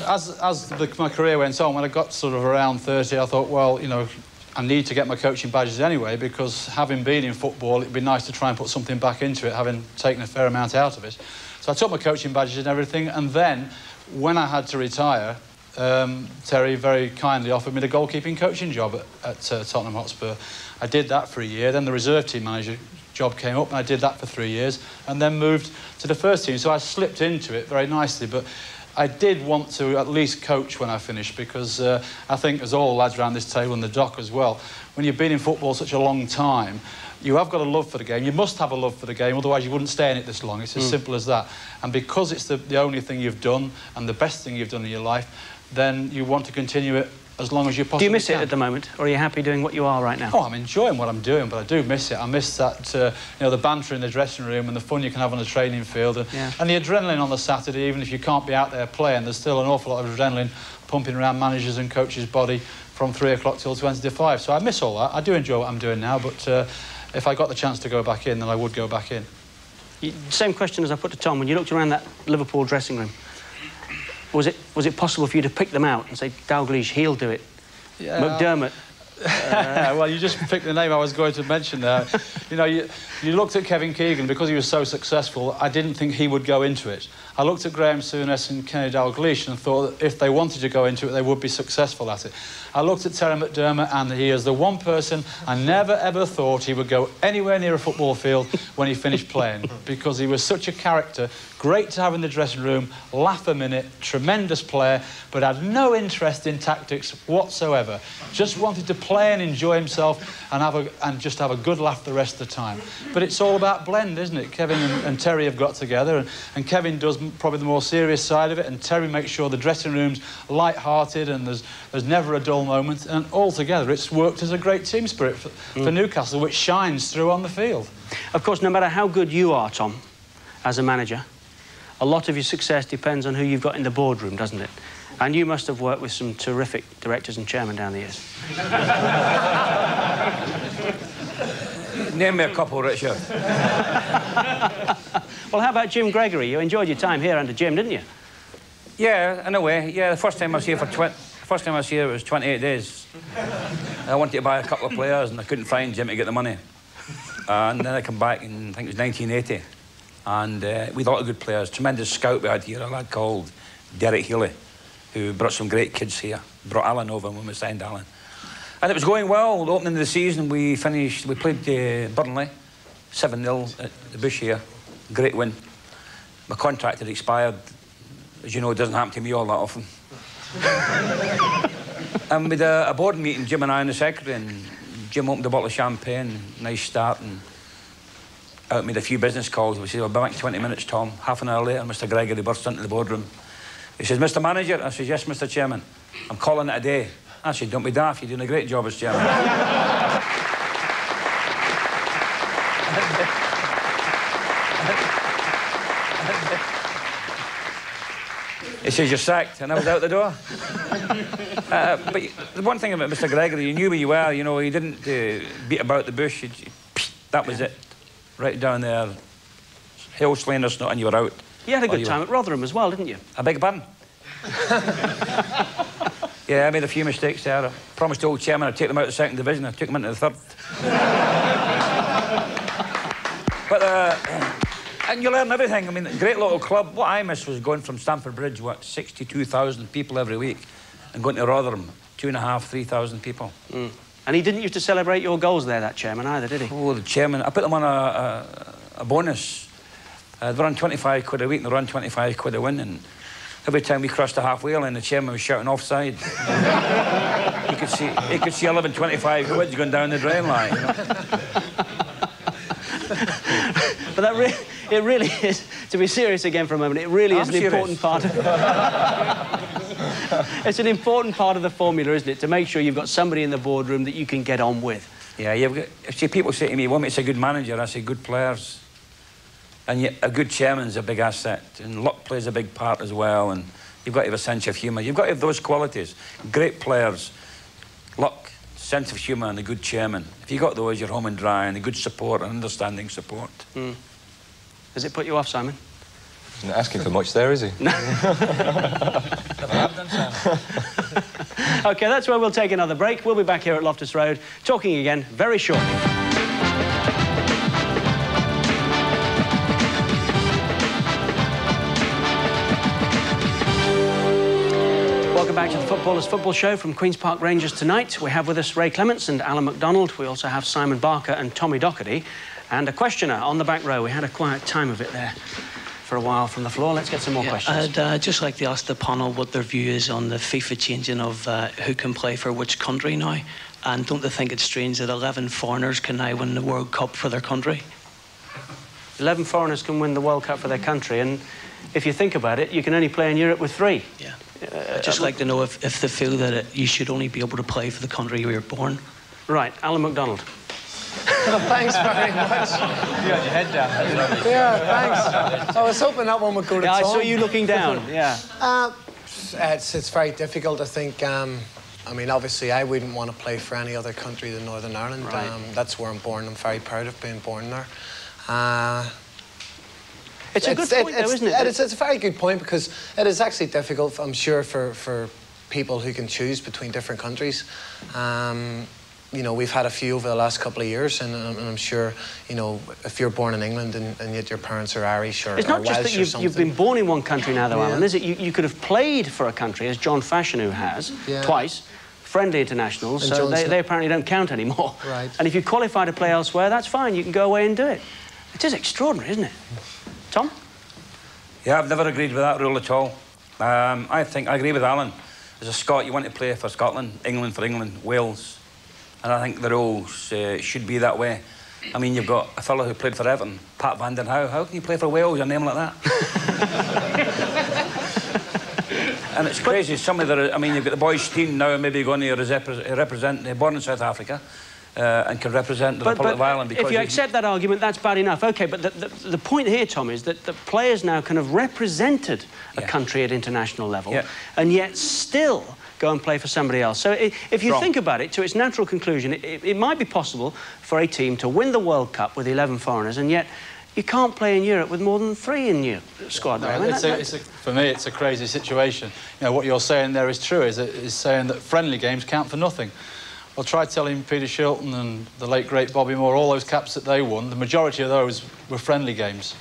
as my career went on, when I got sort of around 30, I thought, well, you know, I need to get my coaching badges anyway, because having been in football, it'd be nice to try and put something back into it, having taken a fair amount out of it. So I took my coaching badges and everything, and then, when I had to retire, Terry very kindly offered me the goalkeeping coaching job at Tottenham Hotspur. I did that for a year, then the reserve team manager job came up, and I did that for 3 years, and then moved to the first team. So I slipped into it very nicely, but I did want to at least coach when I finished, because I think, as all lads around this table and the doc as well, when you've been in football such a long time, you have got a love for the game. You must have a love for the game, otherwise you wouldn't stay in it this long. It's as simple as that. And because it's the only thing you've done and the best thing you've done in your life, then you want to continue it as long as you possibly can. Do you miss it at the moment, or are you happy doing what you are right now? Oh, I'm enjoying what I'm doing, but I do miss it. I miss that, you know, the banter in the dressing room and the fun you can have on the training field, and the adrenaline on the Saturday. Even if you can't be out there playing, there's still an awful lot of adrenaline pumping around managers' and coaches' body from 3 o'clock till 20 to 5. So I miss all that. I do enjoy what I'm doing now, but if I got the chance to go back in, then I would go back in. Same question as I put to Tom. When you looked around that Liverpool dressing room, was it possible for you to pick them out and say, Dalglish, he'll do it? Yeah. McDermott? Well, you just picked the name I was going to mention there. You know, you looked at Kevin Keegan, because he was so successful, I didn't think he would go into it. I looked at Graham Souness and Kenny Dalglish and thought that if they wanted to go into it, they would be successful at it. I looked at Terry McDermott, and he is the one person I never, ever thought he would go anywhere near a football field when he finished playing, because he was such a character, great to have in the dressing room, laugh a minute, tremendous player, but had no interest in tactics whatsoever. Just wanted to play and enjoy himself and just have a good laugh the rest of the time. But it's all about blend, isn't it? Kevin and Terry have got together, and Kevin does probably the more serious side of it, and Terry makes sure the dressing room's light-hearted and there's never a dull moment, and altogether it's worked as a great team spirit for Newcastle, which shines through on the field. Of course, no matter how good you are, Tom, as a manager, a lot of your success depends on who you've got in the boardroom, doesn't it? And you must have worked with some terrific directors and chairmen down the years. Name me a couple, Richard. Well, how about Jim Gregory? You enjoyed your time here under Jim, didn't you? Yeah, in a way. Yeah, the first time I was here it was 28 days. I wanted to buy a couple of players and I couldn't find Jim to get the money. And then I come back in, I think it was 1980. And we had a lot of good players. Tremendous scout we had here, a lad called Derek Healy, who brought some great kids here. Brought Alan over when we signed Alan. And it was going well. The opening of the season, we played Burnley, 7-0 at the Bush here. Great win. My contract had expired. As you know, it doesn't happen to me all that often. And we had a board meeting, Jim and I and the secretary, and Jim opened a bottle of champagne, nice start, and out made a few business calls. We said, "I'll be back in 20 minutes, Tom." Half an hour later, Mr. Gregory burst into the boardroom. He says, "Mr. Manager?" I said, "Yes, Mr. Chairman. I'm calling it a day." I said, "Don't be daft, you're doing a great job as chairman." He says, "You're sacked," and I was out the door. But the one thing about Mr. Gregory, you knew where you were, you know, he didn't beat about the bush. That was it. Right down there. Hill slain or not, and you were out. You had a good time at Rotherham as well, didn't you? I beg your pardon? Yeah, I made a few mistakes there. I promised the old chairman I'd take them out of the second division. I took them into the third. But, and you learn everything. I mean, great little club. What I missed was going from Stamford Bridge, 62,000 people every week, and going to Rotherham, 2,500, 3,000 people. Mm. And he didn't used to celebrate your goals there, that chairman, either, did he? Oh, the chairman. I put them on a bonus. They run 25 quid a week and they run 25 quid a win. And every time we crossed the halfway line, the chairman was shouting offside. He could see 11, 25 quids going down the drain line. You know? But it really is, to be serious again for a moment, it really is an important part of it's an important part of the formula, isn't it, to make sure you've got somebody in the boardroom that you can get on with. Yeah, you've got, see, people say to me, "What makes a good manager?" I say, good players. And yet, a good chairman's a big asset, and luck plays a big part as well, and you've got to have a sense of humour. You've got to have those qualities. Great players, luck, sense of humour, and a good chairman. If you've got those, you're home and dry, and a good support and understanding support. Mm. Does it put you off, Simon? He's not asking for much there, is he? No. OK, that's where we'll take another break. We'll be back here at Loftus Road, talking again very shortly. Welcome back to the Footballers Football Show from Queen's Park Rangers tonight. We have with us Ray Clemence and Alan McDonald. We also have Simon Barker and Tommy Docherty. And a questioner on the back row. We had a quiet time of it there for a while from the floor. Let's get some more questions. I'd just like to ask the panel what their view is on the FIFA changing of who can play for which country now. And don't they think it's strange that 11 foreigners can now win the World Cup for their country? 11 foreigners can win the World Cup for their country. And if you think about it, you can only play in Europe with 3. Yeah. I'd just like to know if they feel that you should only be able to play for the country where you're born. Right, Alan McDonald. Thanks very much. You got your head down. Yeah, thanks. I was hoping that one would go to Tom. I saw you looking down, yeah. It's very difficult, I think. I mean, obviously, I wouldn't want to play for any other country than Northern Ireland. Right. That's where I'm born. I'm very proud of being born there. It's a good point, though, isn't it? It's a very good point, because it is actually difficult, I'm sure, for people who can choose between different countries. You know, we've had a few over the last couple of years, and I'm sure, you know, if you're born in England and yet your parents are Irish or It's not just Welsh that you've been born in one country now, though, Alan, is it? You could have played for a country, as John Fashanu has, twice, friendly internationals, so they apparently don't count anymore. Right. And if you qualify to play elsewhere, that's fine. You can go away and do it. It is extraordinary, isn't it? Tom? Yeah, I've never agreed with that rule at all. I agree with Alan. As a Scot, you want to play for Scotland, England for England, Wales. and I think the roles should be that way. I mean, you've got a fellow who played for Everton, Pat van den Houw. How can you play for Wales, a name like that? And it's crazy. Somebody that, I mean, you've got the boys' team now maybe going to represent, born in South Africa, and can represent the Republic of Ireland. Because if you accept that argument, that's bad enough. OK, but the point here, Tom, is that the players now kind of represented a country at international level, and yet still go and play for somebody else. So if you think about it, to its natural conclusion, it might be possible for a team to win the World Cup with 11 foreigners, and yet you can't play in Europe with more than 3 in your squad. No, for me, it's a crazy situation. You know, what you're saying there is true, is saying that friendly games count for nothing. Well, try telling Peter Shilton and the late, great Bobby Moore, all those caps that they won, the majority of those were friendly games.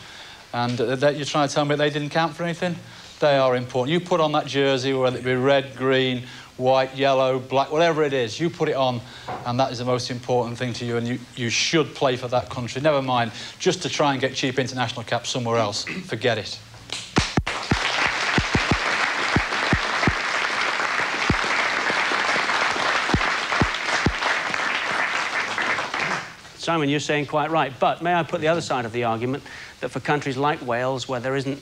And you're trying to tell me they didn't count for anything? They are important. You put on that jersey, whether it be red, green, white, yellow, black, whatever it is, you put it on, and that is the most important thing to you, and you should play for that country. Never mind, just to try and get cheap international caps somewhere else. Forget it. Simon, you're saying quite right, but may I put the other side of the argument that for countries like Wales, where there isn't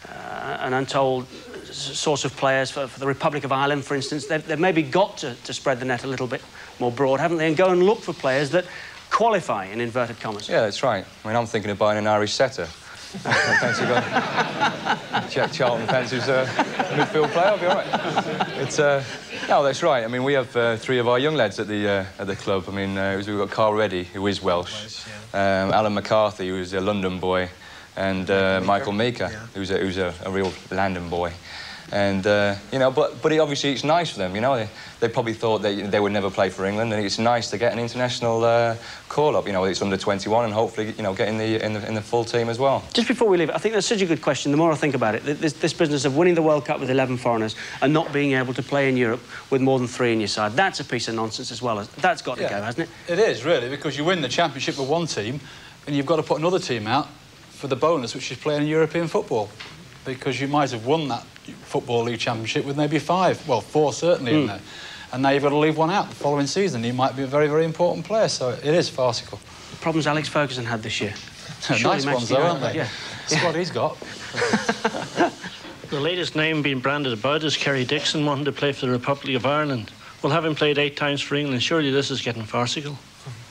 an untold source of players, for the Republic of Ireland, for instance, they've maybe got to spread the net a little bit more broad, haven't they, and go and look for players that qualify, in inverted commas. Yeah, that's right. I mean, I'm thinking of buying an Irish setter. Fancy Jack Charlton fancies a midfield player, I'll be all right. It's, no, that's right. I mean, we have 3 of our young lads at the club. I mean, we've got Carl Reddy, who is Welsh, Alan McCarthy, who is a London boy, and Michael Meeker, who's a real London boy. And, you know, but obviously it's nice for them, you know. They probably thought they would never play for England, and it's nice to get an international call-up, you know, it's under 21, and hopefully, you know, get in the full team as well. Just before we leave, I think that's such a good question. The more I think about it, this business of winning the World Cup with 11 foreigners and not being able to play in Europe with more than 3 in your side, that's a piece of nonsense as well. That's got to go, hasn't it? It is, really, because you win the championship with one team, and you've got to put another team out for the bonus, which is playing in European football, because you might have won that Football League Championship with maybe 5, well, 4 certainly in there. And now you've got to leave one out the following season. He might be a very, very important player, so it is farcical. The problems Alex Ferguson had this year. Nice ones, though, aren't they? Yeah. That's what he's got. The latest name being branded about is Kerry Dixon, wanting to play for the Republic of Ireland. Well, having played 8 times for England, surely this is getting farcical.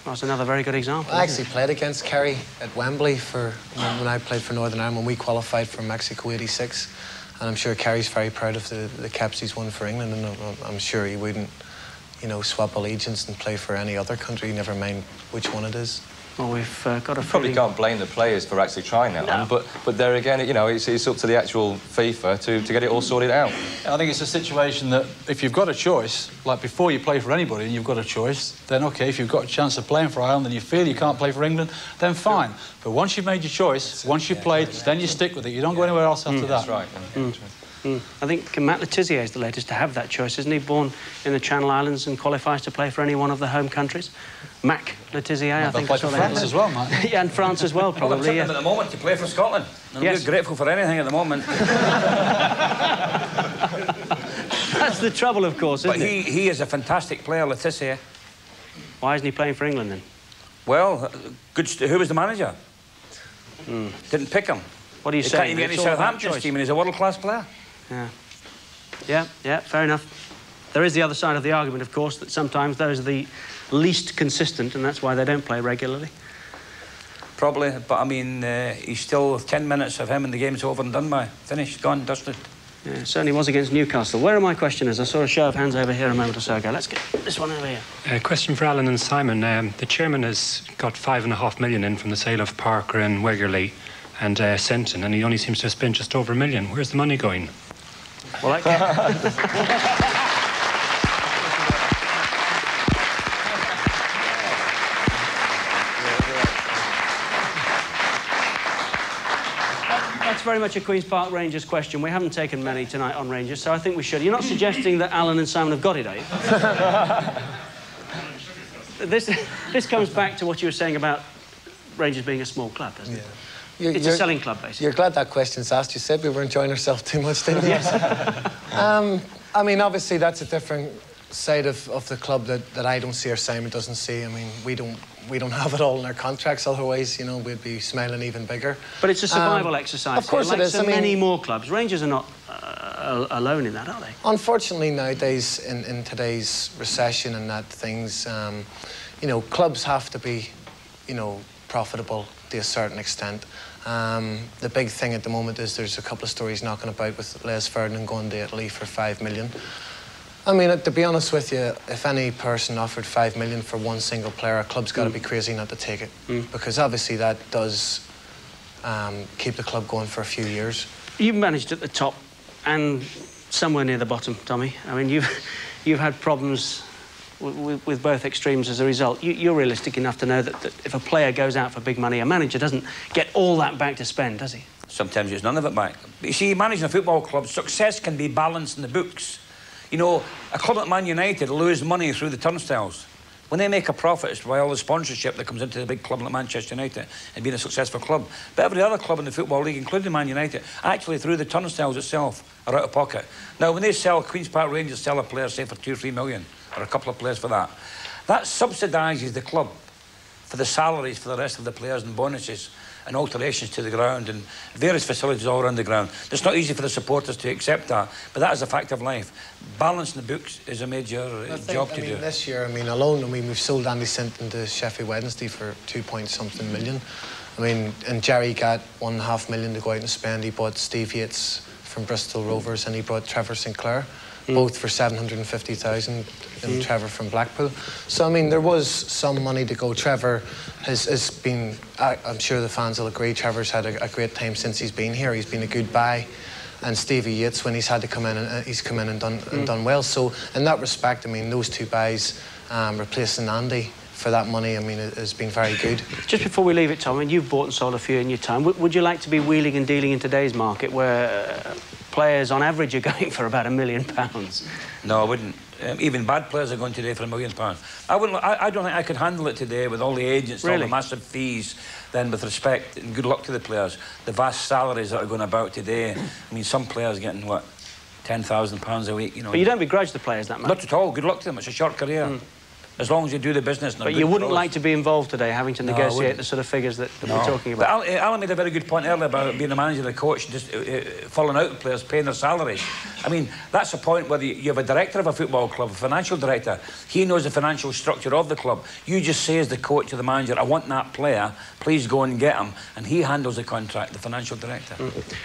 That's another very good example. I actually played against Kerry at Wembley when I played for Northern Ireland, when we qualified for Mexico '86. And I'm sure Kerry's very proud of the caps he's won for England, and I'm sure he wouldn't, you know, swap allegiance and play for any other country, never mind which one it is. Well, we've got a probably can't blame the players for actually trying that one, but there again, you know, it's up to the actual FIFA to get it all sorted out. I think it's a situation that if you've got a choice, like before you play for anybody and you've got a choice, then OK, if you've got a chance of playing for Ireland and you feel you can't play for England, then fine. But once you've made your choice, once you've played, then you stick with it. You don't go anywhere else after that. That's right. I think Matt Le Tissier is the latest to have that choice, isn't he? Born in the Channel Islands and qualifies to play for any one of the home countries. Mac Le Tissier, I think. Play for France as well, Matt. Yeah, and France as well, probably. Well, at the moment to play for Scotland. And we're grateful for anything at the moment. That's the trouble, of course, isn't it? But he is a fantastic player, Le Tissier. Why isn't he playing for England then? Well, who was the manager? Didn't pick him. What are you he saying? Can't even get any Southampton's team, and he's a world-class player. Yeah, fair enough. There is the other side of the argument, of course, that sometimes those are the least consistent, and that's why they don't play regularly. Probably, but I mean, he's still 10 minutes of him and the game's over and done by. Finished, gone, dusted. Yeah, it certainly was against Newcastle. Where are my questioners? I saw a show of hands over here a moment or so ago. Let's get this one over here. Question for Alan and Simon. The chairman has got $5.5 million in from the sale of Parker and Wegerle and Senton, and he only seems to have spent just over $1 million. Where's the money going? Well, that's very much a Queen's Park Rangers question. We haven't taken many tonight on Rangers, so I think we should. You're not suggesting that Alan and Simon have got it, are you? This comes back to what you were saying about Rangers being a small club, doesn't it? It's a selling club, basically. You're glad that question's asked. You said we were enjoying ourselves too much, didn't you? Yes. I mean, obviously, that's a different side of the club that I don't see or Simon doesn't see. I mean, we don't have it all in our contracts. Otherwise, you know, we'd be smiling even bigger. But it's a survival exercise. Of course like it is. So many more clubs. Rangers are not alone in that, are they? Unfortunately, nowadays in today's recession and that things, you know, clubs have to be, you know, profitable to a certain extent. The big thing at the moment is there's a couple of stories knocking about with Les Ferdinand going to Italy for $5 million. I mean, to be honest with you, if any person offered $5 million for one single player, a club's got to be crazy not to take it, because obviously that does keep the club going for a few years. You've managed at the top and somewhere near the bottom, Tommy. I mean, you've had problems with both extremes as a result. You're realistic enough to know that if a player goes out for big money, a manager doesn't get all that back to spend, does he? Sometimes it's none of it back. But you see, managing a football club, success can be balanced in the books. You know, a club like Man United lose money through the turnstiles. When they make a profit, it's by all the sponsorship that comes into the big club like Manchester United and being a successful club. But every other club in the Football League, including Man United, actually through the turnstiles itself are out of pocket. Now, when they sell, Q.P.R Rangers sell a player, say, for 2 or 3 million, or a couple of players for that, that subsidises the club for the salaries for the rest of the players and bonuses and alterations to the ground and various facilities all around the ground. It's not easy for the supporters to accept that, but that is a fact of life. Balancing the books is a major job to do. This year, I mean, alone, I mean, we've sold Andy Sinton to Sheffield Wednesday for 2-point-something million. I mean, and Jerry got $1.5 million to go out and spend. He bought Steve Yates from Bristol Rovers and he brought Trevor Sinclair, both for $750,000, and Trevor from Blackpool. So, I mean, there was some money to go. Trevor has been, I'm sure the fans will agree, Trevor's had a great time since he's been here. He's been a good buy. And Stevie Yates, when he's had to come in, he's come in and done well. So, in that respect, I mean, those two buys, replacing Andy for that money, I mean, it has been very good. Just before we leave it, Tom, I mean, you've bought and sold a few in your time. Would you like to be wheeling and dealing in today's market where players on average are going for about £1 million? No, I wouldn't. Even bad players are going today for £1 million. I don't think I could handle it today with all the agents, all the massive fees. Then, with respect and good luck to the players, the vast salaries that are going about today. I mean, some players getting what, £10,000 a week. You know. But you don't begrudge the players that much. Not at all. Good luck to them. It's a short career. As long as you do the business. But you wouldn't like to be involved today, having to negotiate the sort of figures that we're talking about. But Alan made a very good point earlier about being a manager and a coach and just falling out with players, paying their salaries. I mean, that's a point whether you have a director of a football club, a financial director, he knows the financial structure of the club. You just say as the coach or the manager, I want that player, please go and get him, and he handles the contract, the financial director.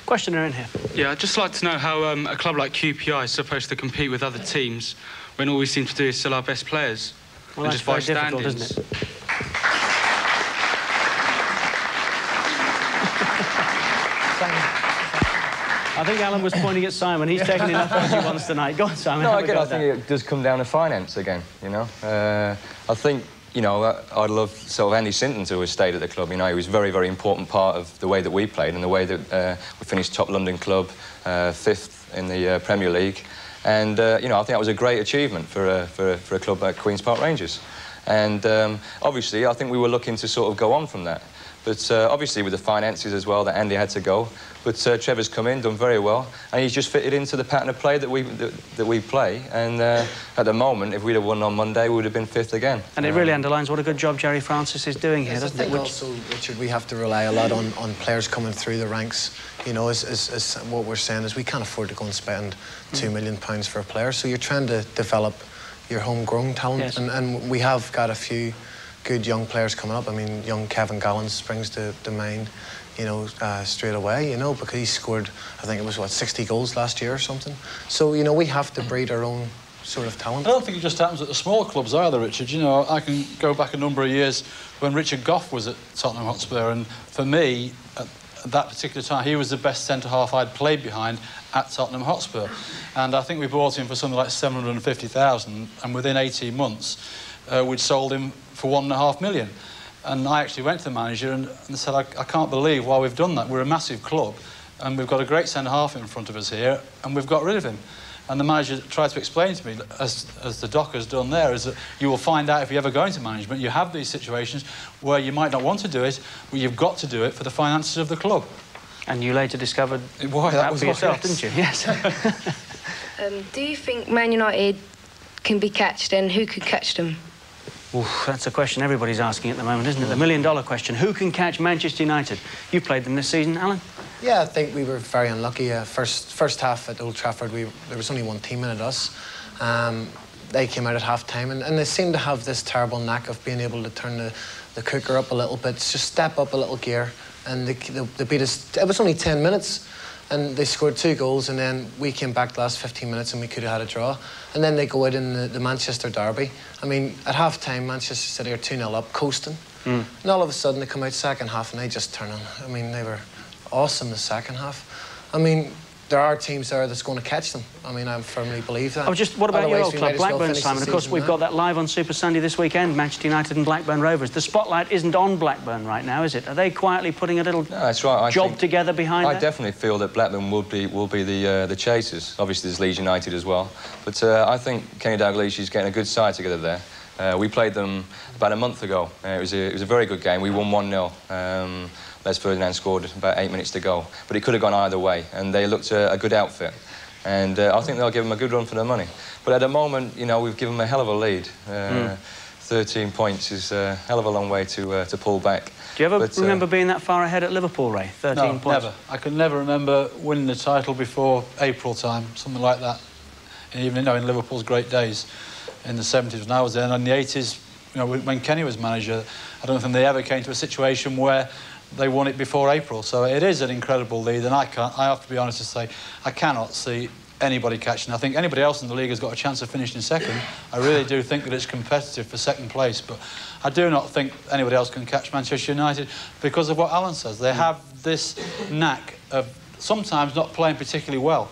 Questioner in here. Yeah, I'd just like to know how a club like Q.P.R is supposed to compete with other teams when all we seem to do is sell our best players. Well, that's very difficult, isn't it? I think Alan was pointing at Simon. He's taking enough as he wants tonight. Go on, Simon. No, again, I think it does come down to finance again, you know. I think, you know, I'd love sort of Andy Sinton to have stayed at the club. You know, he was a very, very important part of the way that we played and the way that we finished top London club, 5th in the Premier League. And, you know, I think that was a great achievement for a club like Q.P.R Rangers. And obviously, I think we were looking to sort of go on from that. But obviously, with the finances as well, that Andy had to go. But Trevor's come in, done very well, and he's just fitted into the pattern of play that we play. And at the moment, if we'd have won on Monday, we would have been 5th again. And it really underlines what a good job Jerry Francis is doing here, doesn't it? Also, Richard, we have to rely a lot on players coming through the ranks. You know, as what we're saying is we can't afford to go and spend £2 million for a player. So you're trying to develop your homegrown talent, yes. and we have got a few good young players coming up. I mean, young Kevin Gallen springs to mind, you know, straight away, you know, because he scored, I think it was, what, 60 goals last year or something. So, you know, we have to breed our own sort of talent. I don't think it just happens at the small clubs either, Richard. You know, I can go back a number of years when Richard Gough was at Tottenham Hotspur, and for me, at that particular time, he was the best centre-half I'd played behind at Tottenham Hotspur. And I think we bought him for something like $750,000, and within 18 months, we'd sold him for $1.5 million. And I actually went to the manager and said, I can't believe why we've done that. We're a massive club, and we've got a great centre-half in front of us here, and we've got rid of him. And the manager tried to explain to me, as the doc has done there, is that you will find out if you ever go into management, you have these situations where you might not want to do it, but you've got to do it for the finances of the club. And you later discovered that was for yourself, didn't you? Yes. Do you think Man United can be catched and who could catch them? Oof, that's a question everybody's asking at the moment, isn't it? The million-dollar question. Who can catch Manchester United? You've played them this season, Alan? Yeah, I think we were very unlucky. First half at Old Trafford, there was only one team in at us. They came out at half-time, and they seem to have this terrible knack of being able to turn the cooker up a little bit, just step up a little gear, and they beat us. It was only 10 minutes, and they scored 2 goals, and then we came back the last 15 minutes and we could have had a draw. And then they go out in the Manchester derby. I mean, at half-time, Manchester City are 2-0 up, coasting. And all of a sudden, they come out second half and they just turn on. I mean, they were awesome the second half. I mean, there are teams there that's going to catch them. I mean, I firmly believe that. What about your old club, Blackburn, well, Simon? Of course, we've got that live on Super Sunday this weekend, Manchester United and Blackburn Rovers. The spotlight isn't on Blackburn right now, is it? Are they quietly putting a little job together behind I definitely feel that Blackburn will be the chasers. Obviously, there's Leeds United as well. But I think Kenny Dalglish is getting a good side together there. We played them about a month ago. It was a very good game. We won 1-0. Les Ferdinand scored about 8 minutes to go. But it could have gone either way, and they looked a good outfit. And I think they'll give them a good run for their money. But at the moment, you know, we've given them a hell of a lead. 13 points is a hell of a long way to pull back. Do you ever remember being that far ahead at Liverpool, Ray? 13 points? Never. I can never remember winning the title before April time, something like that. And even, you know, in Liverpool's great days in the 70s when I was there, and in the 80s, you know, when Kenny was manager, I don't think they ever came to a situation where they won it before April. So it is an incredible lead, and I have to be honest to say, I cannot see anybody catching. I think anybody else in the league has got a chance of finishing second. I really do think that it's competitive for second place, but I do not think anybody else can catch Manchester United because of what Alan says. They have this knack of sometimes not playing particularly well,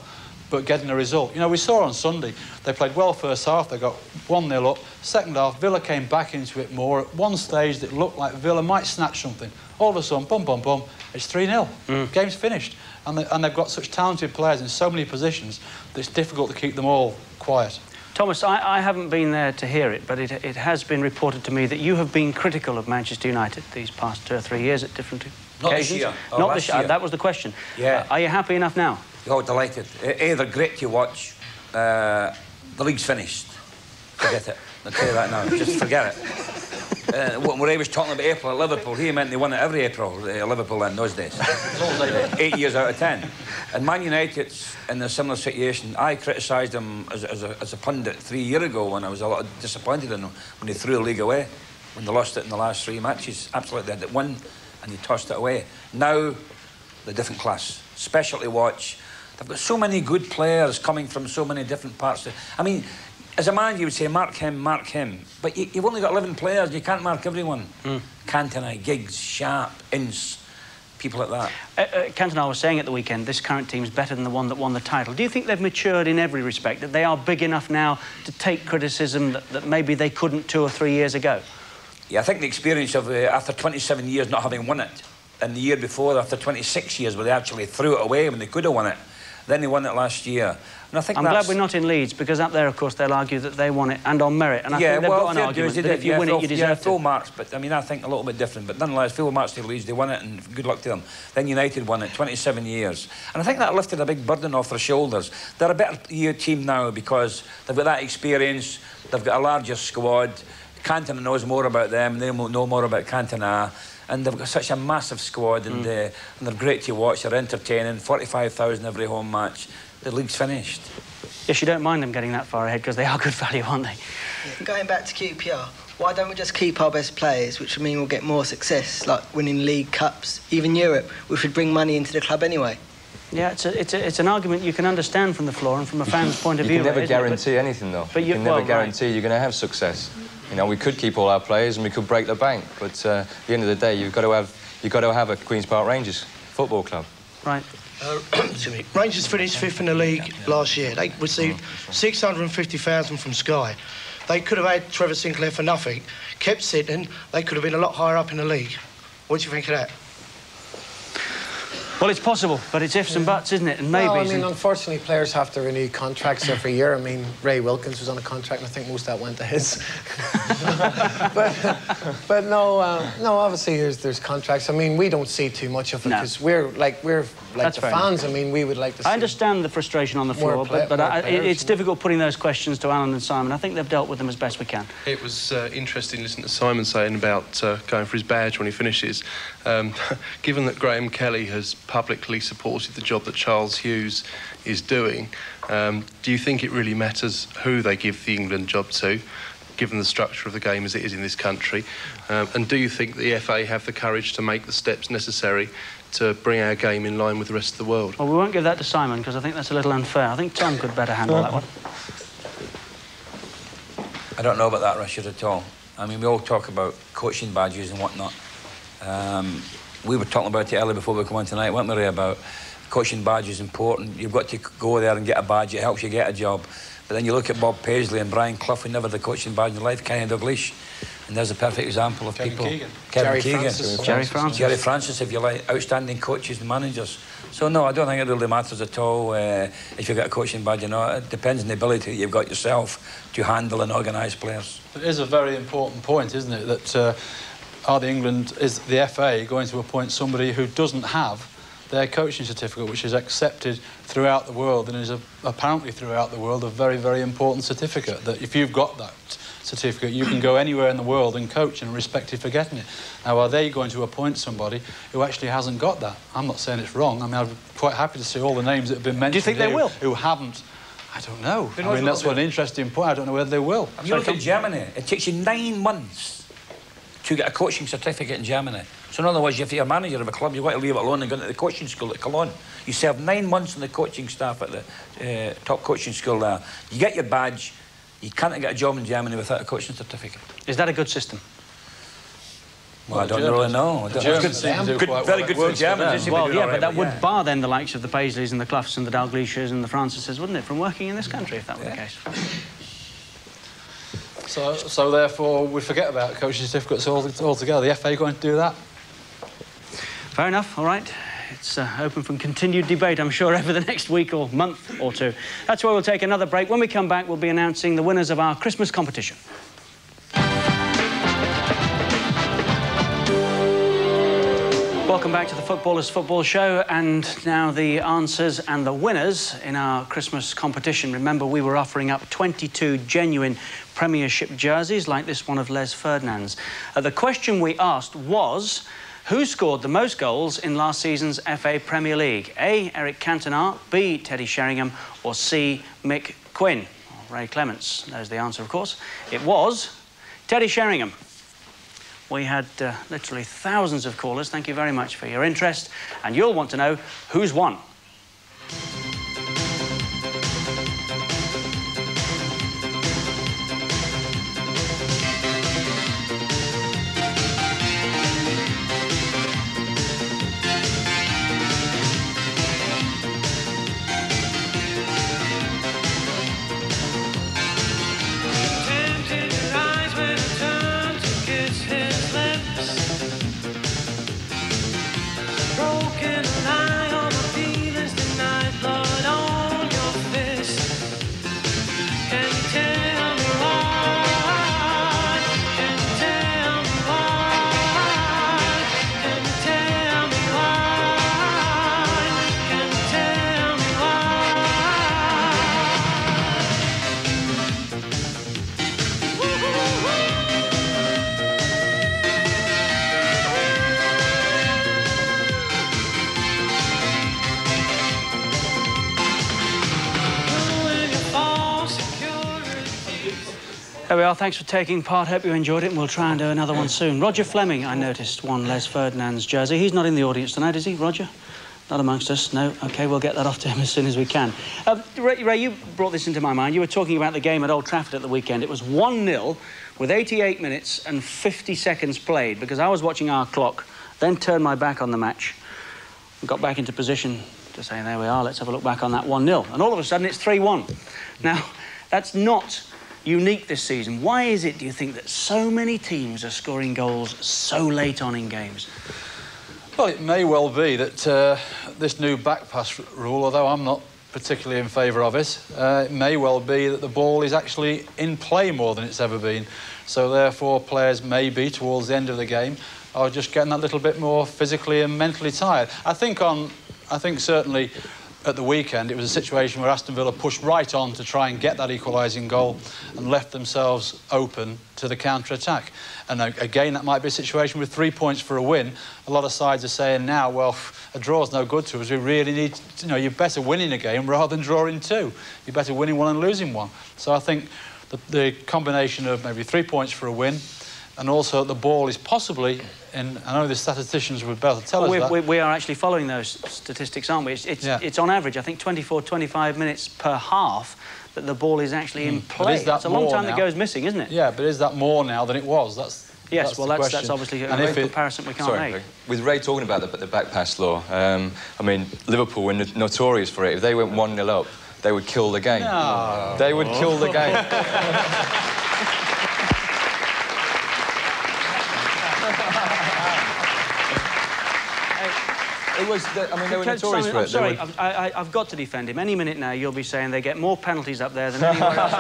but getting a result. You know, we saw on Sunday, they played well first half, they got 1-0 up. Second half, Villa came back into it more. At one stage, it looked like Villa might snatch something. All of a sudden, bum, bum, bum, it's 3-0. Game's finished. And they've got such talented players in so many positions that it's difficult to keep them all quiet. Thomas, I haven't been there to hear it, but it has been reported to me that you have been critical of Manchester United these past 2 or 3 years at different occasions. Not this year. Not this year. That was the question. Yeah. Are you happy enough now? Oh, delighted. They're great to watch. The league's finished. Forget it. I'll tell you that now. Just forget it. When Ray was talking about April at Liverpool, he meant they won it every April, Liverpool in those days. 8 years out of 10. And Man United's in a similar situation. I criticised them as a pundit 3 years ago when I was a lot disappointed in them when they threw the league away, when they lost it in the last 3 matches. Absolutely, they had it won and they tossed it away. Now, the different class. Specialty watch. They've got so many good players coming from so many different parts. I mean, as a man, you would say, mark him, but you've only got 11 players, you can't mark everyone. Cantona, Giggs, Sharp, Ince, people like that. Cantona was saying at the weekend, this current team's better than the one that won the title. Do you think they've matured in every respect, that they are big enough now to take criticism that maybe they couldn't 2 or 3 years ago? Yeah, I think the experience of, after 27 years not having won it, and the year before, after 26 years, where they actually threw it away when they could have won it, then they won it last year. And I think I'm glad we're not in Leeds, because up there, of course, they'll argue that they won it and on merit. And I think they've got an argument that if you win it, you deserve full marks, but I mean, I think a little bit different. But nonetheless, full marks to Leeds, they won it, and good luck to them. Then United won it, 27 years. And I think that lifted a big burden off their shoulders. They're a better team now because they've got that experience, they've got a larger squad. Cantona knows more about them, they know more about Cantona. And they've got such a massive squad, and they're great to watch, they're entertaining, 45,000 every home match. The league's finished. Yes, you don't mind them getting that far ahead, because they are good value, aren't they? Yeah. Going back to Q.P.R, why don't we just keep our best players, which would mean we'll get more success, like winning league cups, even Europe, which would bring money into the club anyway? Yeah, it's an argument you can understand from the floor and from a fan's point of view. You can never guarantee anything, though. But you can never guarantee you're going to have success. You know, we could keep all our players and we could break the bank, but at the end of the day, you've got to have a Queen's Park Rangers football club. Right. Rangers finished 5th in the league last year. They received 650,000 from Sky. They could have had Trevor Sinclair for nothing, kept sitting. They could have been a lot higher up in the league. What do you think of that? Well, it's possible, but it's ifs and buts, isn't it? And maybe. Well, I mean, unfortunately, players have to renew contracts every year. I mean, Ray Wilkins was on a contract, and I think most of that went to his. but no, obviously there's contracts. I mean, we don't see too much of it because we're like That's the fans. I mean, we would like to see. I understand the frustration on the floor, but it's difficult putting those questions to Alan and Simon. I think they've dealt with them as best we can. It was interesting listening to Simon saying about going for his badge when he finishes. Given that Graham Kelly has publicly supported the job that Charles Hughes is doing, do you think it really matters who they give the England job to, given the structure of the game as it is in this country? And do you think the FA have the courage to make the steps necessary to bring our game in line with the rest of the world? Well, we won't give that to Simon because I think that's a little unfair. I think Tom could better handle that one. I don't know about that, Richard, at all. I mean, we all talk about coaching badges and whatnot. We were talking about it earlier before we come on tonight, weren't we, Ray, about coaching badges important. You've got to go there and get a badge. It helps you get a job. But then you look at Bob Paisley and Brian Clough, who never had the coaching badge in their life, Kenny Dalglish. And there's a perfect example of people. Kevin Keegan. Jerry Francis, if you like, outstanding coaches and managers. So no, I don't think it really matters at all if you've got a coaching badge or not. It depends on the ability that you've got yourself to handle and organise players. It is a very important point, isn't it, that is the FA going to appoint somebody who doesn't have their coaching certificate, which is accepted throughout the world and is apparently throughout the world a very, very important certificate, that if you've got that certificate, you can go anywhere in the world and coach and are respected for getting it. Now, are they going to appoint somebody who actually hasn't got that? I'm not saying it's wrong. I mean, I'm quite happy to see all the names that have been mentioned. Do you think they will? Who haven't. I don't know. I mean, that's an interesting point. I don't know whether they will. I mean, you look at Germany. It takes you 9 months to get a coaching certificate in Germany. So in other words, if you're a manager of a club, you've got to leave it alone and go into the coaching school at Cologne. You serve 9 months on the coaching staff at the top coaching school there. You get your badge. You can't get a job in Germany without a coaching certificate. Is that a good system? Well, I don't really know. Very good for the Germans. Well, yeah, but that would bar then the likes of the Paisleys and the Cloughs and the Dalglishes and the Francises, wouldn't it, from working in this country, if that were the case? So therefore, we forget about coaching certificates altogether. The FA going to do that? Fair enough, all right. It's open for continued debate, I'm sure, over the next week or month or two. That's why we'll take another break. When we come back, we'll be announcing the winners of our Christmas competition. Welcome back to the Footballers Football Show, and now the answers and the winners in our Christmas competition. Remember, we were offering up 22 genuine Premiership jerseys, like this one of Les Ferdinand's. The question we asked was, who scored the most goals in last season's FA Premier League? A, Eric Cantona, B, Teddy Sheringham, or C, Mick Quinn? Ray Clemence knows the answer, of course. It was Teddy Sheringham. We had literally thousands of callers. Thank you very much for your interest. And you'll want to know who's won. There we are. Thanks for taking part. Hope you enjoyed it, and we'll try and do another one soon. Roger Fleming, I noticed, won Les Ferdinand's jersey. He's not in the audience tonight, is he, Roger? Not amongst us, no. OK, we'll get that off to him as soon as we can. Ray, you brought this into my mind. You were talking about the game at Old Trafford at the weekend. It was 1-0 with 88 minutes and 50 seconds played, because I was watching our clock, then turned my back on the match, and got back into position to say, there we are, let's have a look back on that 1-0. And all of a sudden, it's 3-1. Now, that's not unique this season. Why is it, do you think, that so many teams are scoring goals so late on in games? Well, it may well be that this new back pass rule, although I'm not particularly in favour of it, it may well be that the ball is actually in play more than it's ever been. So therefore players may be, towards the end of the game, are just getting that little bit more physically and mentally tired. I think certainly at the weekend it was a situation where Aston Villa pushed right on to try and get that equalising goal and left themselves open to the counter-attack. And again, that might be a situation with 3 points for a win. A lot of sides are saying now, well, a draw's no good to us. We really need, you know, you're better winning a game rather than drawing 2. You're better winning 1 and losing 1. So I think the combination of maybe 3 points for a win, and also the ball is possibly, and I know the statisticians would be able to tell us that. We are actually following those statistics, aren't we? It's on average, I think, 24, 25 minutes per half that the ball is actually in play. It's a long time that goes missing, isn't it? Yeah, but is that more now than it was? That's obviously a great comparison we can't make. With Ray talking about the back pass law, I mean, Liverpool were notorious for it. If they went 1-0 up, they would kill the game. No. They would kill the game. It was, I mean, they were notorious for it. I'm sorry, I've got to defend him. Any minute now, you'll be saying they get more penalties up there than anywhere else.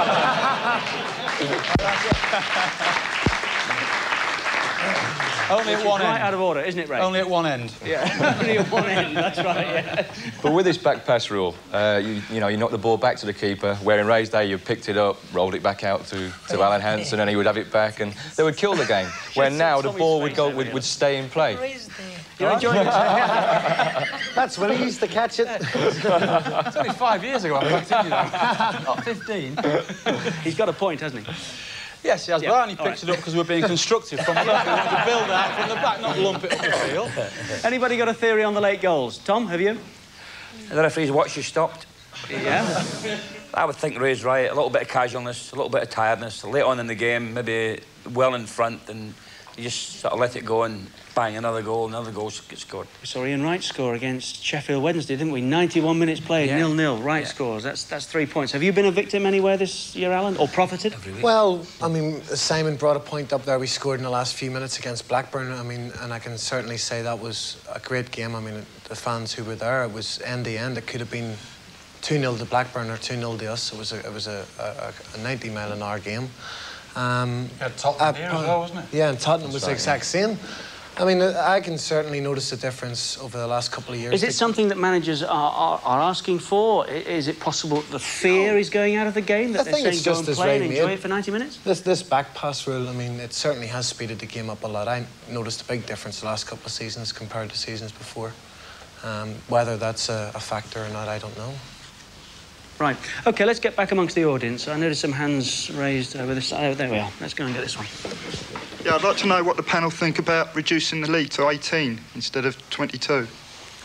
Only at one end. Right out of order, isn't it, Ray? Only at one end. Yeah, only at one end, that's right, yeah. But with this back pass rule, you know, you knock the ball back to the keeper, where in Ray's day you picked it up, rolled it back out to Alan Hansen, and he would have it back, and they would kill the game. Where now the ball would stay in play. You're enjoying it? That's when he used to catch it. It's only 5 years ago I practiced that. Not 15. He's got a point, hasn't he? Yes, he has, but I only picked it up because we're being constructive from the back. We want to build out from the back, not lump it up the field. Anybody got a theory on the late goals? Tom, have you? The referee's watch you stopped. Yeah? I would think Ray's right. A little bit of casualness, a little bit of tiredness. Late on in the game, maybe well in front, and you just sort of let it go and bang, another goal gets scored. We saw Ian Wright score against Sheffield Wednesday, didn't we? 91 minutes played, 0-0. Wright scores. That's 3 points. Have you been a victim anywhere this year, Alan, or profited? Well, I mean, Simon brought a point up there. We scored in the last few minutes against Blackburn. I mean, and I can certainly say that was a great game. I mean, the fans who were there, it was end to end. It could have been 2-0 to Blackburn or 2-0 to us. It was a 90-mile-an-hour game. Tottenham here as well, wasn't it? Yeah, and Tottenham was the exact same. I mean, I can certainly notice a difference over the last couple of years. Is it something that managers are asking for? Is it possible that the fear is going out of the game? That I think it's just go and play and enjoy it for 90 minutes? This back pass rule, I mean, it certainly has speeded the game up a lot. I noticed a big difference the last couple of seasons compared to seasons before. Whether that's a factor or not, I don't know. Right. OK, let's get back amongst the audience. I noticed some hands raised over this. Oh, there we are. Let's go and get this one. Yeah, I'd like to know what the panel think about reducing the league to 18 instead of 22.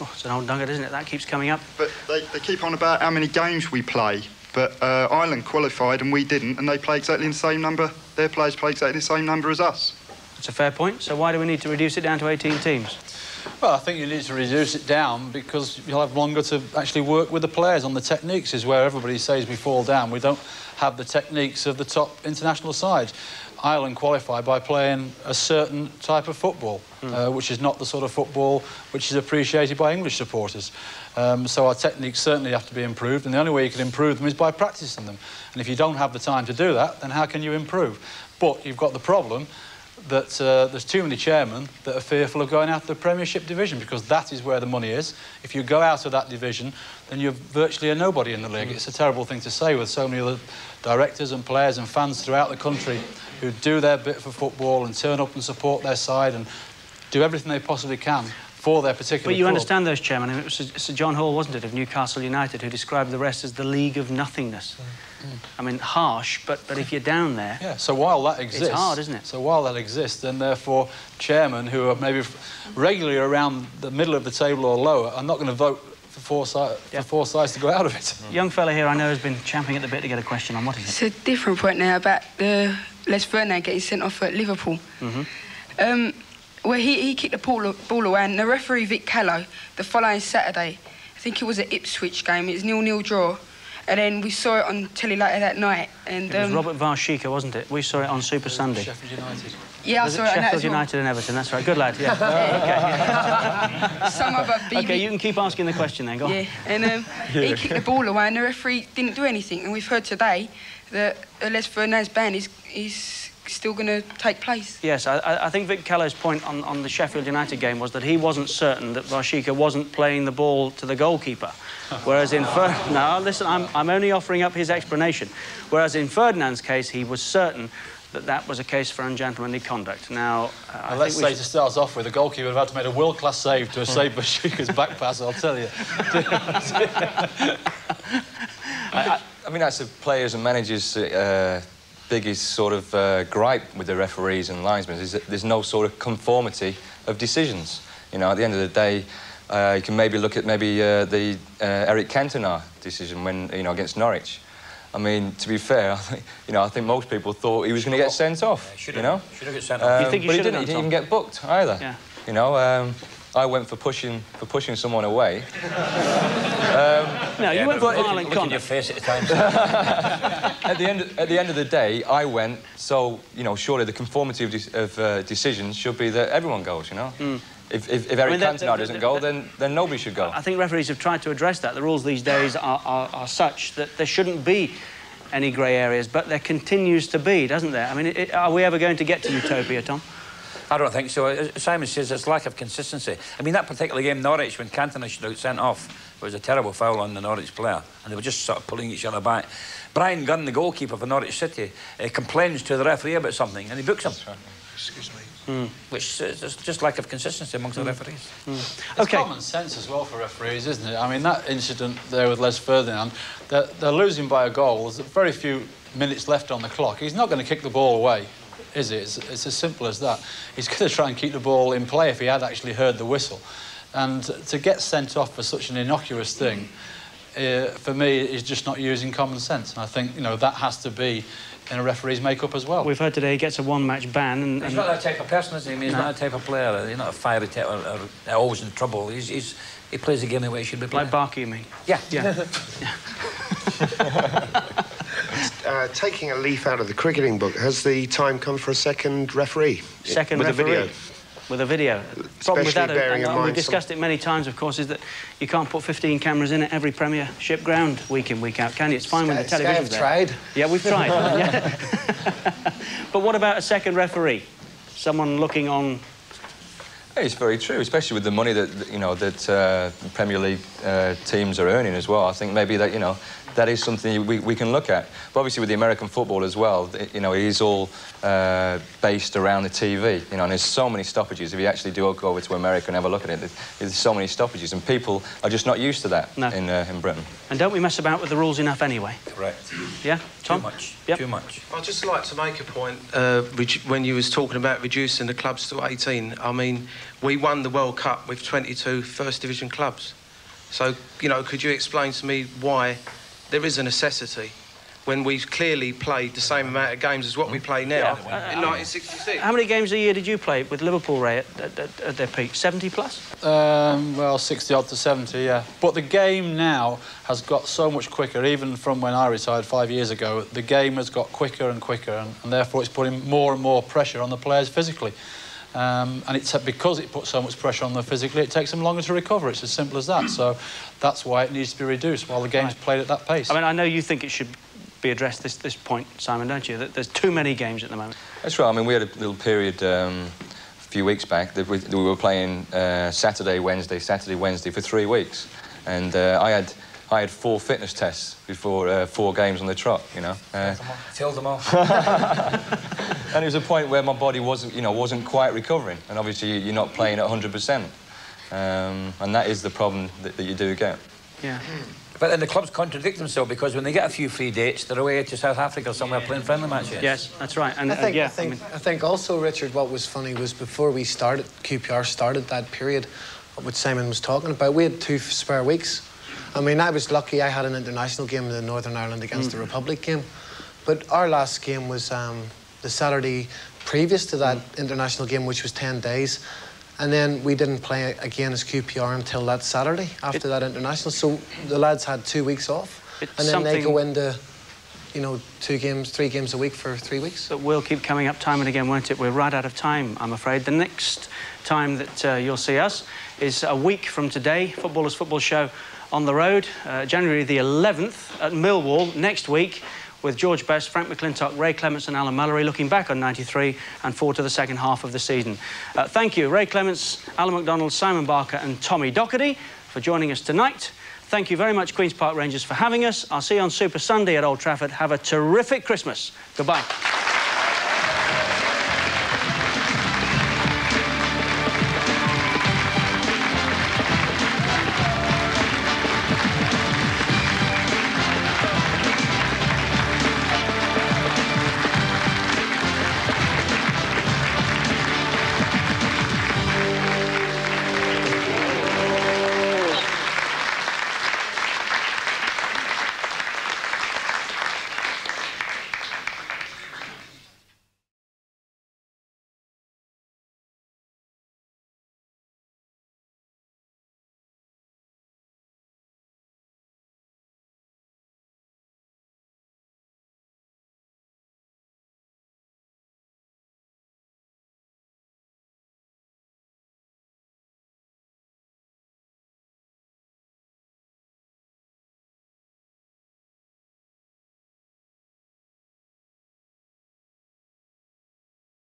Oh, it's an old nugget, isn't it? That keeps coming up. But they keep on about how many games we play. But Ireland qualified and we didn't, and they play exactly the same number. Their players play exactly the same number as us. That's a fair point. So why do we need to reduce it down to 18 teams? Well, I think you need to reduce it down because you'll have longer to actually work with the players on the techniques, is where everybody says we fall down. We don't have the techniques of the top international sides. Ireland qualified by playing a certain type of football, which is not the sort of football which is appreciated by English supporters. So our techniques certainly have to be improved, and the only way you can improve them is by practising them. And if you don't have the time to do that, then how can you improve? But you've got the problem that there's too many chairmen that are fearful of going out of the Premiership division, because that is where the money is. If you go out of that division, then you're virtually a nobody in the league. It's a terrible thing to say with so many other directors and players and fans throughout the country who do their bit for football and turn up and support their side and do everything they possibly can for their particular But you club. understand those chairmen. It was Sir John Hall, wasn't it, of Newcastle United, who described the rest as the League of Nothingness. I mean, harsh, but if you're down there... Yeah, so while that exists... It's hard, isn't it? So while that exists, then therefore chairmen who are maybe regularly around the middle of the table or lower are not going to vote for four sides to go out of it. Young fella here I know has been champing at the bit to get a question on. What is it? It's a different point now about Les Ferdinand getting sent off at Liverpool. Where he kicked the ball away, and the referee, Vic Callow, the following Saturday, I think it was an Ipswich game, it was 0-0 draw, And then we saw it on telly later that night. And it was Robert Varshica, wasn't it? We saw it on Super Sunday. Sheffield United. Yeah, I saw it on that Sheffield as well. United and Everton, that's right. Good lad, yeah. Okay. Some other BB. Okay, you can keep asking the question then, go on. Yeah, and he kicked the ball away and the referee didn't do anything. And we've heard today that Les Ferdinand's ban is still going to take place. Yes, I think Vic Kello's point on the Sheffield United game was that he wasn't certain that Varshica wasn't playing the ball to the goalkeeper. Whereas in no, listen, I'm only offering up his explanation. Whereas in Ferdinand's case, he was certain that that was a case for ungentlemanly conduct. Now, let's say to start us off with, the goalkeeper would have had to make a world-class save to save Varshica's back pass, I'll tell you. I mean, that's the players and managers' biggest sort of gripe with the referees and linesmen is that there's no sort of conformity of decisions. You know, at the end of the day, you can maybe look at the Eric Cantona decision when, you know, against Norwich. I mean, to be fair, I think most people thought he was going to get sent off. Yeah, you know, should have got sent off. You think he but he should have didn't. He done, didn't even get booked either. Yeah. You know, I went for pushing someone away. No, you went for violent conduct. Look at your face at the time. At the end of the day, I went. So, you know, surely the conformity of decisions should be that everyone goes. You know. Mm. If Eric Cantona doesn't go, then nobody should go. I think referees have tried to address that. The rules these days are such that there shouldn't be any grey areas, but there continues to be, doesn't there? I mean, are we ever going to get to utopia, Tom? I don't think so. As Simon says, it's lack of consistency. I mean, that particular game, Norwich, when Cantona should have got sent off, it was a terrible foul on the Norwich player, and they were just sort of pulling each other back. Brian Gunn, the goalkeeper for Norwich City, complains to the referee about something, and he books him. Excuse me. Mm. Which is just lack of consistency amongst the referees. It's common sense as well for referees, isn't it? I mean, that incident there with Les Ferdinand, they're losing by a goal. There's very few minutes left on the clock. He's not going to kick the ball away, is it? It's as simple as that. He's going to try and keep the ball in play if he had actually heard the whistle. And to get sent off for such an innocuous thing, for me, is just not using common sense. And I think, you know, that has to be in a referee's makeup as well. We've heard today he gets a one-match ban. And he's not that type of person, is he? I mean, he's not that type of player. He's not a fiery type or always in trouble. He plays the game the way he should be playing. Like Barker, you mean? Yeah. Taking a leaf out of the cricketing book, has the time come for a second referee? Second with referee? A video? With a video. The problem with that, and we've discussed it many times, of course, is that you can't put 15 cameras in at every Premiership ground week in, week out, can you? It's fine when the television's there. Tried. Yeah, we've tried. Yeah. But what about a second referee? Someone looking on... It's very true, especially with the money that Premier League teams are earning as well. I think maybe that, that is something we can look at. But obviously with the American football as well, it is all based around the TV, and there's so many stoppages. If you actually do go over to America and have a look at it, there's so many stoppages, and people are just not used to that in Britain. And don't we mess about with the rules enough anyway? Correct. Yeah, Tom? Too much. Yep. Too much. I'd just like to make a point when you was talking about reducing the clubs to 18. I mean, we won the World Cup with 22 First Division clubs. So, could you explain to me why there is a necessity when we've clearly played the same amount of games as what we play now in 1966? How many games a year did you play with Liverpool, Ray, at their peak? 70 plus? Well, 60 odd to 70, yeah. But the game now has got so much quicker, even from when I retired 5 years ago. The game has got quicker and quicker, and therefore it's putting more and more pressure on the players physically. And it's because it puts so much pressure on them physically, it takes them longer to recover. It's as simple as that. So that's why it needs to be reduced while the game's played at that pace. I mean, I know you think it should be addressed this point, Simon, don't you? That there's too many games at the moment. That's right. I mean, we had a little period a few weeks back that we were playing Saturday, Wednesday for 3 weeks, and I had 4 fitness tests before 4 games on the trot. Filled them all. And it was a point where my body wasn't quite recovering, and obviously you're not playing at 100%, and that is the problem that you do get. Yeah. But then the clubs contradict themselves, because when they get a few free dates, they're away to South Africa somewhere playing friendly matches. Yes, that's right. And I think also, Richard, what was funny was before we started, Q.P.R. started that period, what Simon was talking about, we had 2 spare weeks. I mean, I was lucky I had an international game in Northern Ireland against the Republic game, but our last game was the Saturday previous to that international game, which was 10 days. And then we didn't play again as Q.P.R. until that Saturday after that international. So the lads had 2 weeks off. and then they go into, you know, 2 games, 3 games a week for 3 weeks. That will keep coming up time and again, won't it? We're right out of time, I'm afraid. The next time that you'll see us is a week from today. Footballers Football Show on the road, January the 11th at Millwall next week, with George Best, Frank McClintock, Ray Clemence and Alan Mallory looking back on '93 and forward to the second half of the season. Thank you, Ray Clemence, Alan McDonald, Simon Barker and Tommy Docherty for joining us tonight. Thank you very much, Queen's Park Rangers, for having us. I'll see you on Super Sunday at Old Trafford. Have a terrific Christmas. Goodbye.